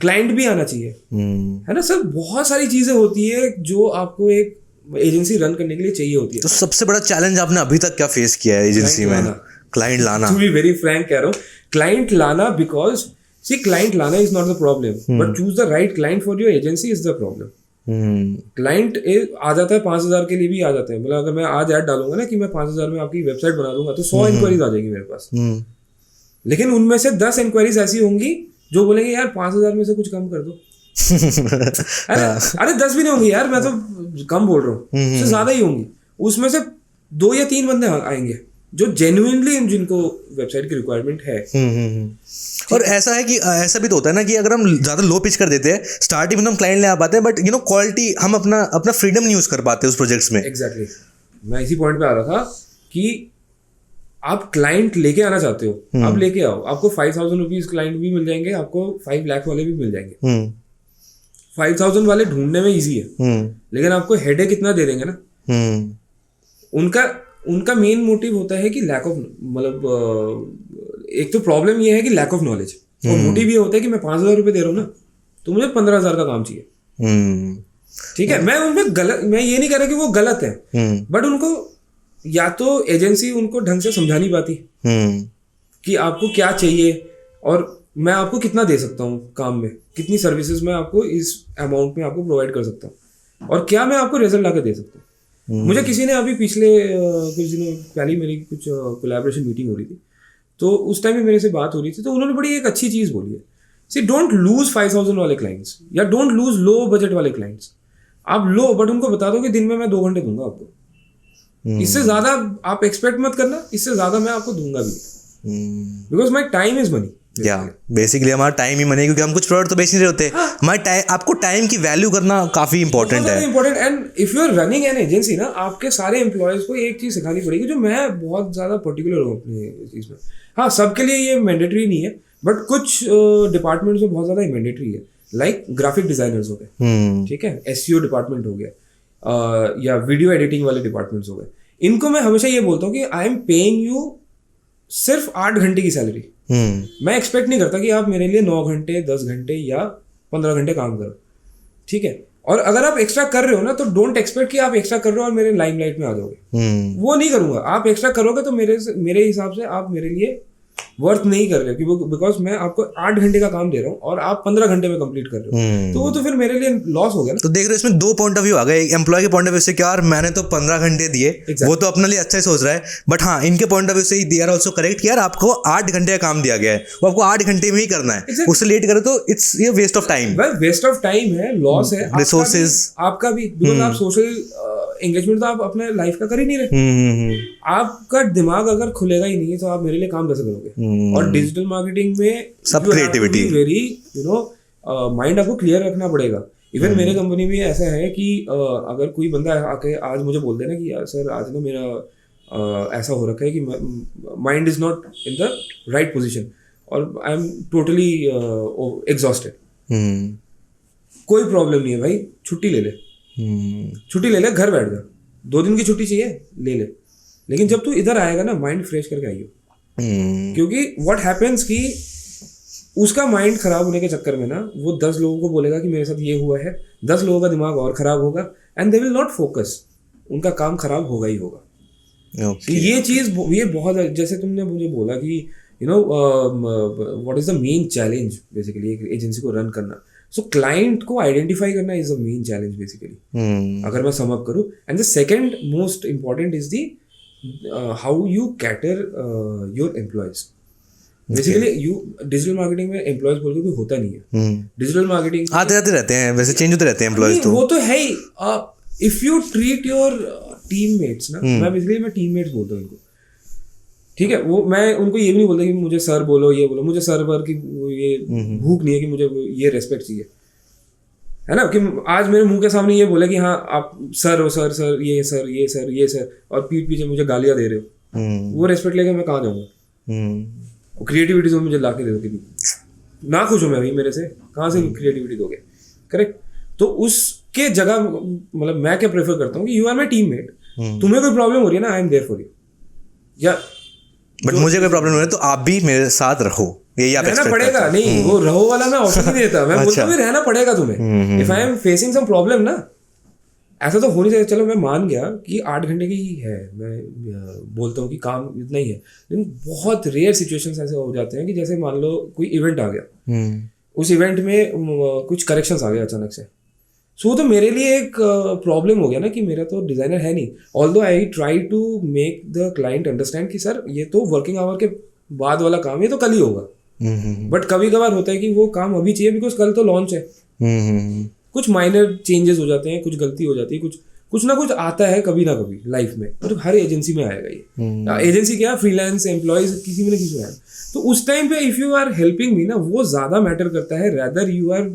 क्लाइंट भी आना चाहिए, है ना सर। बहुत सारी चीजें होती है जो आपको एक एजेंसी रन करने के लिए चाहिए होती है। तो सबसे बड़ा चैलेंज आपने अभी तक क्या फेस किया है एजेंसी में? क्लाइंट लाना। टू बी वेरी फ्रैंक कह रहा हूँ, क्लाइंट लाना, बिकॉज सी क्लाइंट लाना is not the problem, but choose the right client for your agency is the problem. Client आ जाता है 5,000 के लिए भी आ जाते हैं, मतलब अगर मैं आज ऐड डालूंगा ना कि मैं 5,000 में आपकी वेबसाइट बना दूंगा तो 100 इंक्वायरीज आ जाएंगी मेरे पास, लेकिन उनमें से 10 इंक्वायरीज ऐसी होंगी जो बोलेंगे यार 5,000 में से कुछ कम कर दो। अरे 10 भी नहीं होंगी यार, मैं तो कम बोल रहा हूँ, उससे ज्यादा ही होंगी। उसमें से 2 या 3 बंदे आएंगे जो जेन्युइनली जिनको वेबसाइट की रिक्वायरमेंट है। और ऐसा है कि ऐसा भी तो होता है ना कि अगर हम ज्यादा लो पिच कर देते हैं स्टार्टिंग में, तो हम क्लाइंट ले आ पाते हैं, बट यू नो क्वालिटी हम अपना फ्रीडम नहीं यूज कर पाते उस प्रोजेक्ट्स में। एग्जैक्टली, मैं इसी पॉइंट पे आ रहा था कि आप क्लाइंट लेके आना चाहते हो, आप लेके आओ, आपको 5,000 रुपीज क्लाइंट भी मिल जाएंगे, आपको 5 लाख वाले भी मिल जाएंगे। 5,000 वाले ढूंढने में इजी है, लेकिन आपको हेडेक कितना दे देंगे ना। उनका मेन मोटिव होता है कि लैक ऑफ, मतलब एक तो प्रॉब्लम ये है कि लैक ऑफ नॉलेज, और मोटिव ये होता है कि मैं 5,000 रुपये दे रहा हूँ ना, तो मुझे 15,000 का काम चाहिए। ठीक है, मैं उनमें गलत, मैं ये नहीं कह रहा कि वो गलत है, बट उनको या तो एजेंसी उनको ढंग से समझा नहीं पाती कि आपको क्या चाहिए और मैं आपको कितना दे सकता हूँ काम में, कितनी सर्विसेज मैं आपको इस अमाउंट में आपको प्रोवाइड कर सकता हूँ, और क्या मैं आपको रिजल्ट लाके दे सकता हूँ। मुझे किसी ने अभी पिछले कुछ दिनों पहले मेरी कुछ कोलैबोरेशन मीटिंग हो रही थी, तो उस टाइम भी मेरे से बात हो रही थी, तो उन्होंने बड़ी एक अच्छी चीज़ बोली है, सी डोंट लूज 5,000 वाले क्लाइंट्स या डोंट लूज लो बजट वाले क्लाइंट्स। आप लो, बट उनको बता दो कि दिन में मैं 2 घंटे दूंगा आपको, इससे ज़्यादा आप एक्सपेक्ट मत करना, इससे ज़्यादा मैं आपको दूंगा भी, because my time is money. या बेसिकली हमारा टाइम ही मनी, क्योंकि हम कुछ प्रोडक्ट तो बेच नहीं रहे होते। हमारे टाइम, आपको टाइम की वैल्यू करना काफी इंपॉर्टेंट है। And if you are running an agency ना, आपके सारे एम्प्लॉयज को एक चीज सिखानी पड़ेगी, जो मैं बहुत ज्यादा पर्टिकुलर हूँ अपनी चीज में। हाँ, सबके लिए ये मैंडेटरी नहीं है, बट कुछ डिपार्टमेंट्स में बहुत ज्यादा मैंडेटरी है, लाइक ग्राफिक डिजाइनर्स हो गए, ठीक है, SEO डिपार्टमेंट हो गया, या वीडियो एडिटिंग वाले डिपार्टमेंट्स हो गए। इनको मैं हमेशा ये बोलता हूँ कि आई एम पेइंग यू सिर्फ 8 घंटे की सैलरी। मैं एक्सपेक्ट नहीं करता कि आप मेरे लिए 9 घंटे, 10 घंटे या 15 घंटे काम करो, ठीक है। और अगर आप एक्स्ट्रा कर रहे हो ना, तो डोंट एक्सपेक्ट कि आप एक्स्ट्रा कर रहे हो और मेरे लाइमलाइट में आ जाओगे। वो नहीं करूंगा। आप एक्स्ट्रा करोगे तो मेरे हिसाब से आप मेरे लिए वर्थ नहीं कर रहे हो, बिकॉज मैं आपको 8 घंटे का काम दे रहा हूँ और आप 15 घंटे में कंप्लीट कर रहे हो, तो वो तो फिर मेरे लिए लॉस हो गया ना। तो देख रहे हो, इसमें 2 पॉइंट ऑफ व्यू आ गए। एम्प्लॉय के पॉइंट ऑफ व्यू से क्या, यार मैंने तो 15 घंटे दिए, वो तो अपने लिए अच्छा ही सोच रहा है, बट हाँ इनके पॉइंट ऑफ व्यू से दे आर ऑल्सो करेक्ट, यार आपको 8 घंटे का काम दिया गया है, वो आपको 8 घंटे में ही करना है, उससे लेट करे तो इट्स ये waste of time. Waste of time है, लॉस है, रिसोर्सेज आपका भी, बिकॉज आप सोशल एंगेजमेंट तो आप अपने लाइफ का कर ही नहीं रहे। आपका दिमाग अगर खुलेगा ही नहीं तो आप मेरे लिए काम कैसे करोगे। और डिजिटल मार्केटिंग में सब क्रिएटिविटी वेरी माइंड आपको क्लियर रखना पड़ेगा। इवन मेरे कंपनी में ऐसा है कि अगर कोई बंदा आके आज मुझे बोल देना कि यार सर आज ना मेरा ऐसा हो रखा है कि mind is not in the right position, और आई एम टोटली एग्जॉस्टेड, कोई प्रॉब्लम नहीं है भाई, छुट्टी ले ले, छुट्टी ले ले, घर बैठ जा, 2 दिन की छुट्टी चाहिए ले ले, लेकिन जब तू इधर आएगा ना माइंड फ्रेश करके आइयो। क्योंकि व्हाट हैपेंस कि उसका माइंड खराब होने के चक्कर में ना वो 10 लोगों को बोलेगा कि मेरे साथ ये हुआ है, 10 लोगों का दिमाग और खराब होगा, and they will not focus, उनका काम खराब होगा ही होगा। Okay. ये चीज ये बहुत, जैसे तुमने मुझे बोला कि you know what is the main challenge basically एक एजेंसी को रन करना, सो क्लाइंट को आइडेंटिफाई करना is the main challenge basically, अगर मैं सम अप करूँ। And the second most important is the how you cater your employees. Basically you digital marketing में employees बोल के कोई होता नहीं है, डिजिटल मार्केटिंग आते जाते रहते हैं, वैसे चेंज होते रहते हैं एम्प्लॉयज, तो वो तो है ही। If you treat your teammates ना, मैं बेसिकली टीममेट्स बोलता हूँ इनको, ठीक है, वो मैं उनको ये भी नहीं बोलता कि मुझे सर बोलो ये बोलो, मुझे सर वर की ये भूख नहीं है कि मुझे ये रेस्पेक्ट चाहिए, है ना, कि आज मेरे मुंह के सामने ये बोले कि हाँ आप सर हो, सर सर ये सर ये सर ये सर, और पीठ पीछे मुझे गालियाँ दे रहे हो, वो रेस्पेक्ट लेके मैं कहाँ जाऊँगा? क्रिएटिविटी तो मुझे ला के दे दो, कि ना खुश हूँ मैं भाई मेरे से, कहाँ से क्रिएटिविटी दोगे? करेक्ट। तो उसके जगह मतलब मैं क्या प्रेफर करता हूँ कि यू आर माई टीममेट, तुम्हें कोई प्रॉब्लम हो रही है ना, I am there for you, या बट मुझे कोई प्रॉब्लम हो रही है तो आप भी मेरे साथ रहो, यही आप रहना पड़ेगा। नहीं, वो रहो वाला मैं ऑप्शन नहीं देता, मैं बोलता हूँ रहना पड़ेगा तुम्हें। If I am facing some problem ना, ऐसा तो हो नहीं सकता, चलो मैं मान गया कि 8 घंटे की ही है, मैं बोलता हूँ कि काम इतना ही है, लेकिन बहुत रेयर सिचुएशंस ऐसे हो जाते हैं कि जैसे मान लो कोई इवेंट आ गया, उस इवेंट में कुछ करेक्शंस आ गए अचानक से, सो तो मेरे लिए एक प्रॉब्लम हो गया ना कि मेरा तो डिजाइनर है नहीं, although I try to make the client understand कि सर ये तो वर्किंग आवर के बाद वाला काम है, तो कल ही होगा, बट कभी कभार होता है कि वो काम अभी चाहिए बिकॉज कल तो लॉन्च है, कुछ माइनर चेंजेस हो जाते हैं, कुछ गलती हो जाती है, कुछ ना कुछ आता है कभी ना कभी लाइफ में, और हर एजेंसी में आएगा ये, एजेंसी क्या फ्रीलांस एम्प्लॉयज किसी में ना किसी में आएगा। तो उस टाइम पे if you are helping me ना, वो ज्यादा मैटर करता है, rather you are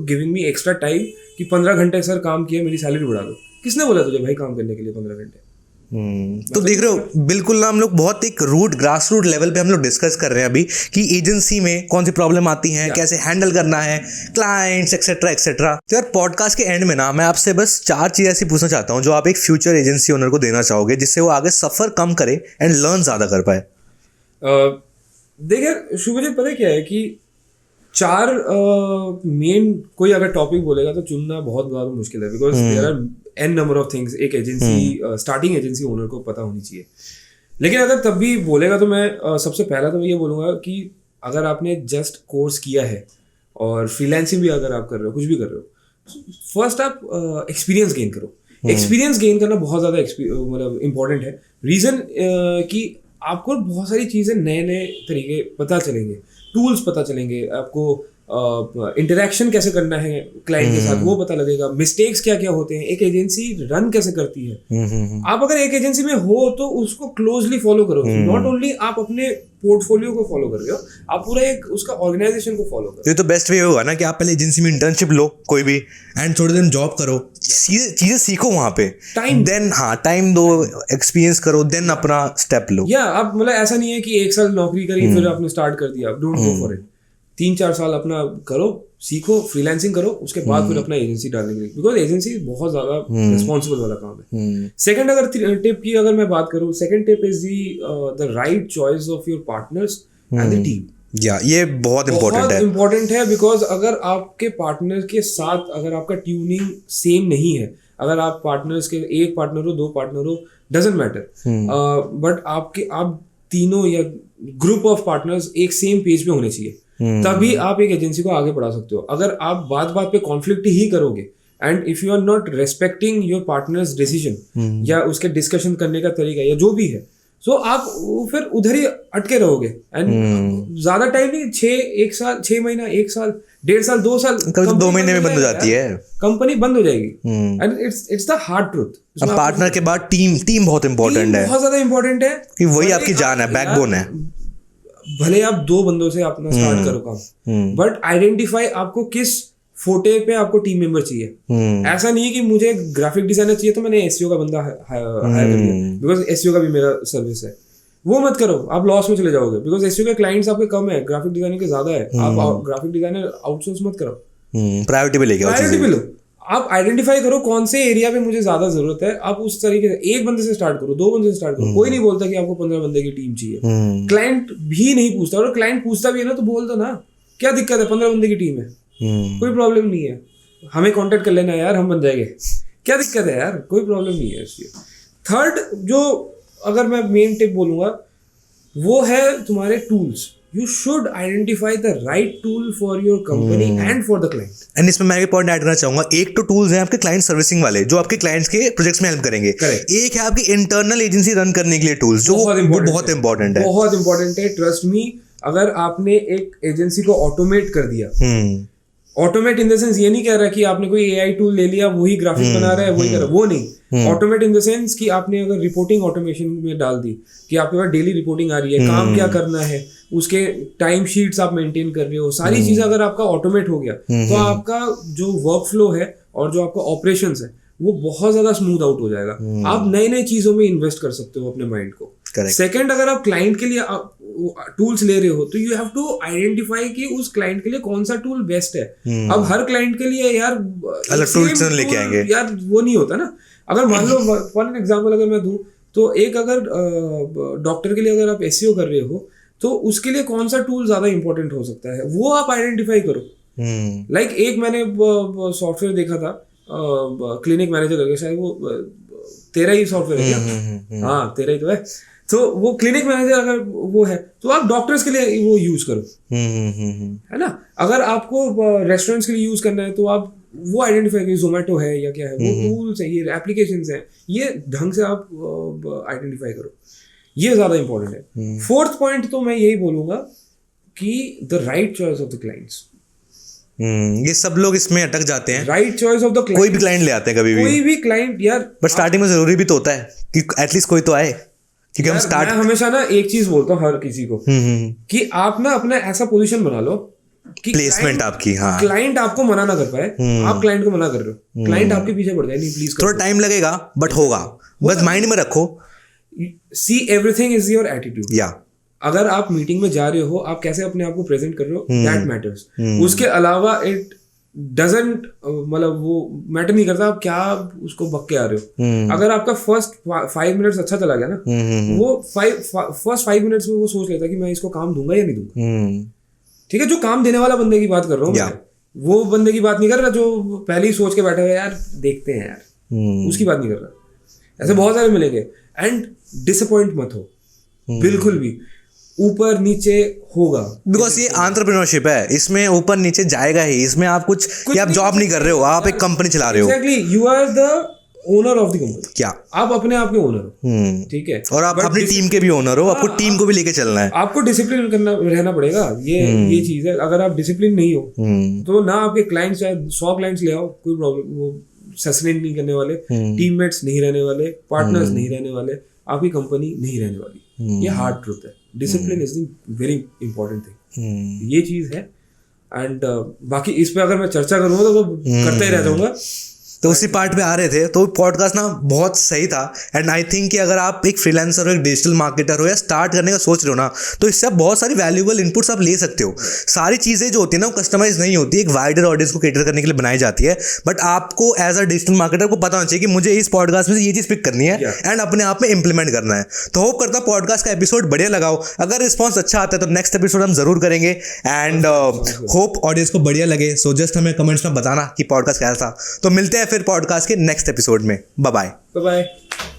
giving me extra time कि 15 घंटे सर काम किया, मेरी सैलरी बढ़ा दो। किसने बोला तुझे भाई काम करने के लिए 15 घंटे? तो देख रहे हो बिल्कुल ना, हम लोग बहुत एक ग्रास रूट लेवल पे हम लोग डिस्कस कर रहे हैं अभी कि एजेंसी में कौन सी प्रॉब्लम आती है, कैसे हैंडल करना है क्लाइंट्स एक्सेट्रा एक्सेट्रा। तो यार पॉडकास्ट के एंड में ना मैं आपसे बस 4 चीज़ ऐसी पूछना चाहता हूँ जो आप एक फ्यूचर एजेंसी ओनर को देना चाहोगे, जिससे वो आगे सफर कम करे एंड लर्न ज्यादा कर पाए। देखिए शुभजीत, पता क्या है कि 4 मेन कोई अगर टॉपिक बोलेगा तो चुनना बहुत ज़्यादा मुश्किल है, because there are an number of things एक एजेंसी स्टार्टिंग एजेंसी ओनर को पता होनी चाहिए। लेकिन अगर तब भी बोलेगा तो मैं सबसे पहला तो मैं ये बोलूँगा कि अगर आपने जस्ट कोर्स किया है और फ्रीलांसिंग भी अगर आप कर रहे हो, कुछ भी कर रहे हो, फर्स्ट आप एक्सपीरियंस गेन करो। एक्सपीरियंस गेन करना बहुत ज़्यादा मतलब इम्पोर्टेंट है। रीज़न कि आपको बहुत सारी चीज़ें नए नए तरीके पता चलेंगे, टूल्स पता चलेंगे, आपको इंटरेक्शन कैसे करना है क्लाइंट के साथ वो पता लगेगा, मिस्टेक्स क्या क्या होते हैं, एक एजेंसी रन कैसे करती है। आप अगर एक एजेंसी में हो तो उसको क्लोजली फॉलो करो, नॉट ओनली आप अपने पोर्टफोलियो को फॉलो कर रहे हो, आप पूरा एक उसका ऑर्गेनाइजेशन को फॉलो करो। ये तो बेस्ट वे होगा ना कि आप पहले एजेंसी में इंटर्नशिप लो कोई भी, एंड थोड़े दिन जॉब करो, चीजें सीखो वहां पे, देन टाइम दो, एक्सपीरियंस करो, देन अपना स्टेप लो। या आप मतलब ऐसा नहीं है कि 1 साल नौकरी करी फिर आपने स्टार्ट कर दिया, डोंट गो फॉर इट। 3-4 साल अपना करो, सीखो, फ्रीलांसिंग करो, उसके बाद फिर अपना एजेंसी डालने के लिए, बिकॉज एजेंसी बहुत ज्यादा रिस्पॉन्सिबल वाला काम है। सेकंड अगर टिप की अगर मैं बात करूँ, second tip is the right choice of your partners and the team. या ये बहुत इंपॉर्टेंट है बिकॉज अगर आपके पार्टनर के साथ अगर आपका ट्यूनिंग सेम नहीं है, अगर आप पार्टनर्स के एक पार्टनर हो, 2 पार्टनर हो, डजेंट मैटर, बट आप तीनों या ग्रुप ऑफ पार्टनर्स एक सेम पेज पे होने चाहिए, तभी आप एक एजेंसी को आगे बढ़ा सकते हो। अगर आप बात बात पे कॉन्फ्लिक्ट ही करोगे and if you are not respecting your partner's decision या उसके डिस्कशन करने का तरीका या जो भी है, सो आप फिर उधर ही अटके रहोगे एंड ज्यादा टाइम नहीं, 1 साल 6 महीना 1 साल 1.5 साल 2 साल, कभी तो 2 महीने में बंद हो जाती है, कंपनी बंद हो जाएगी। And it's the hard truth. अब पार्टनर के बाद टीम बहुत इंपॉर्टेंट है, बहुत ज्यादा इंपॉर्टेंट है कि वही आपकी जान है, बैकबोन है। भले आप 2 बंदों से अपना स्टार्ट करो काम, बट आइडेंटिफाई आपको किस फोटे पे आपको टीम मेंबर चाहिए। ऐसा नहीं है कि मुझे ग्राफिक डिजाइनर चाहिए तो मैंने एसईओ का बंदा हायर कर लिया, बिकॉज एसईओ का भी मेरा सर्विस है। वो मत करो, आप लॉस में चले जाओगे, बिकॉज एसईओ के क्लाइंट्स आपके कम है, ग्राफिक डिजाइनिंग के ज्यादा है। आप ग्राफिक डिजाइनर आउटसोर्स मत करो, प्रायोरिटी पे लेके आओ प्रायोरिटी चीजें। पे लो। आप आइडेंटिफाई करो कौन से एरिया पे मुझे ज्यादा जरूरत है, आप उस तरीके से एक बंदे से स्टार्ट करो, 2 बंदे से स्टार्ट करो। कोई नहीं बोलता कि आपको 15 बंदे की टीम चाहिए, क्लाइंट भी नहीं पूछता, और क्लाइंट पूछता भी है ना तो बोल दो ना, क्या दिक्कत है, 15 बंदे की टीम है, कोई प्रॉब्लम नहीं है, हमें कांटेक्ट कर लेना यार, हम बन जाएंगे, क्या दिक्कत है यार, कोई प्रॉब्लम नहीं है इसलिए। थर्ड जो अगर मैं मेन टिप बोलूंगा वो है तुम्हारे tools. You should identify the right tool for your company and for the client. And इसमें मैं एक पॉइंट ऐड करना चाहूंगा, एक तो टूल्स हैं आपके क्लाइंट सर्विसिंग वाले जो आपके क्लाइंट्स के प्रोजेक्ट्स में हेल्प करेंगे। Correct. एक है आपकी इंटरनल एजेंसी रन करने के लिए टूल्स, जो बहुत इंपॉर्टेंट है। बहुत इंपॉर्टेंट है, ट्रस्ट मी। अगर आपने एक एजेंसी को ऑटोमेट कर दिया, ऑटोमेट इन द सेंस ये नहीं कह रहा कि आपने कोई एआई टूल ले लिया, वही ग्राफिक बना रहा है, वही कर रहा है, वो नहीं। ऑटोमेट इन द सेंस कि आपने अगर रिपोर्टिंग ऑटोमेशन में डाल दी कि आपके पास डेली रिपोर्टिंग आ रही है, काम क्या करना है, उसके टाइम शीट्स आप मेंटेन कर रहे हो, सारी चीजें अगर आपका ऑटोमेट हो गया तो आपका जो वर्क फ्लो है और जो आपका ऑपरेशंस है वो बहुत ज्यादा स्मूथ आउट हो जाएगा। आप नई नई चीजों में इन्वेस्ट कर सकते हो अपने माइंड को। सेकंड, अगर आप क्लाइंट के लिए टूल्स ले रहे हो तो यू हैव टू आइडेंटिफाई कि उस क्लाइंट के लिए कौन सा टूल बेस्ट है। अब हर क्लाइंट के लिए यार अलग टूल्स लेके आएंगे यार, वो नहीं होता ना। अगर मान लो फॉर एग्जांपल अगर मैं दूं तो एक अगर डॉक्टर के लिए अगर आप एसईओ कर रहे हो तो उसके लिए कौन सा टूल ज्यादा इंपॉर्टेंट हो सकता है वो आप आइडेंटिफाई करो। लाइक एक मैंने सॉफ्टवेयर देखा था क्लिनिक मैनेजर करके, शायद वो तेरा ही सॉफ्टवेयर है क्या? हाँ तेरा ही तो है। तो वो क्लिनिक मैनेजर अगर वो है तो आप डॉक्टर्स के लिए वो यूज करो, है ना। अगर आपको रेस्टोरेंट्स के लिए यूज करना है तो आप वो आइडेंटिफाई करिए, जोमेटो है या क्या है, वो टूल्स है, ये एप्लीकेशंस है, ये ढंग से आप आइडेंटिफाई करो, ये ज्यादा इंपॉर्टेंट है। फोर्थ पॉइंट तो मैं यही बोलूंगा कि the right choice of the clients. ये सब लोग इसमें अटक जाते हैं, right choice of the client. कोई भी क्लाइंट ले आते हैं कभी भी, कोई भी क्लाइंट यार, बट स्टार्टिंग में जरूरी भी तो होता है कि एटलीस्ट कोई तो आए, क्योंकि हम स्टार्ट। मैं हमेशा ना एक चीज बोलता हूँ हर किसी को कि आप ना अपना ऐसा पोजीशन बना लो कि प्लेसमेंट आपकी, हाँ, क्लाइंट आपको मना ना कर पाए, आप क्लाइंट को मना कर रहे हो, क्लाइंट आपके पीछे पड़ जाए, नहीं प्लीज थोड़ा टाइम लगेगा बट होगा, बस माइंड में रखो। See everything is your attitude. या अगर आप मीटिंग में जा रहे हो, आप कैसे अपने आप को प्रेजेंट कर रहे हो, दैट मैटर्स। उसके अलावा इट डजंट मतलब वो मैटर नहीं करता आप क्या उसको बक के आ रहे हो। अगर आपका फर्स्ट 5 मिनट्स अच्छा चला गया ना, वो फर्स्ट 5 मिनट्स में वो सोच लेता कि मैं इसको काम दूंगा या नहीं दूंगा। ठीक है, जो काम देने वाला बंदे की बात कर रहा हूँ मैं, वो बंदे की बात नहीं कर रहा जो पहले ही सोच के बैठा हुआ है यार देखते हैं यार, उसकी बात नहीं कर रहा। ऐसे बहुत सारे मिलेंगे। एंड डिसअपॉइंट मत हो बिल्कुल भी, ऊपर नीचे होगा, बिकॉज ये एंटरप्रेन्योरशिप है, इसमें ऊपर नीचे जाएगा ही। इसमें आप कुछ आप जॉब नहीं कर रहे हो, आप एक कंपनी चला रहे हो। Exactly, you are the owner of the company. क्या आप अपने आप के ओनर हो, ठीक है, और आप अपनी टीम के भी ओनर हो, आपको टीम को भी लेके चलना है। आपको डिसिप्लिन करना रहना पड़ेगा, ये चीज है। अगर आप डिसिप्लिन नहीं हो तो ना आपके क्लाइंट्स चाहे 100 क्लाइंट्स ले आओ, कोई प्रॉब्लम, वो सस्टेन नहीं करने वाले, टीममेट्स नहीं रहने वाले, पार्टनर्स नहीं रहने वाले, आपकी कंपनी नहीं रहने वाली। ये हार्ड ट्रूथ है। Discipline is the very important thing, ये चीज है। एंड बाकी इस पे अगर मैं चर्चा करूंगा तो करता ही रह जाऊंगा। तो उसी पार्ट पे आ रहे थे, तो पॉडकास्ट ना बहुत सही था। एंड आई थिंक कि अगर आप एक फ्रीलांसर हो, एक डिजिटल मार्केटर हो या स्टार्ट करने का सोच रहे हो ना, तो इससे आप बहुत सारी वैल्यूएबल इनपुट्स आप ले सकते हो। सारी चीज़ें जो होती है ना वो कस्टमाइज नहीं होती, एक वाइडर ऑडियंस को कैटर करने के लिए बनाई जाती है। बट आपको एज अ डिजिटल मार्केटर को पता होना चाहिए कि मुझे इस पॉडकास्ट में से ये चीज़ पिक करनी है एंड अपने आप में इंप्लीमेंट करना है। तो होप करता हूँ पॉडकास्ट का एपिसोड बढ़िया लगाओ। अगर रिस्पॉन्स अच्छा आता है तो नेक्स्ट एपिसोड हम जरूर करेंगे। एंड होप ऑडियंस को बढ़िया लगे। सो जस्ट हमें कमेंट्स में बताना कि पॉडकास्ट कैसा था। तो मिलते हैं फिर पॉडकास्ट के नेक्स्ट एपिसोड में। Bye bye. Bye bye.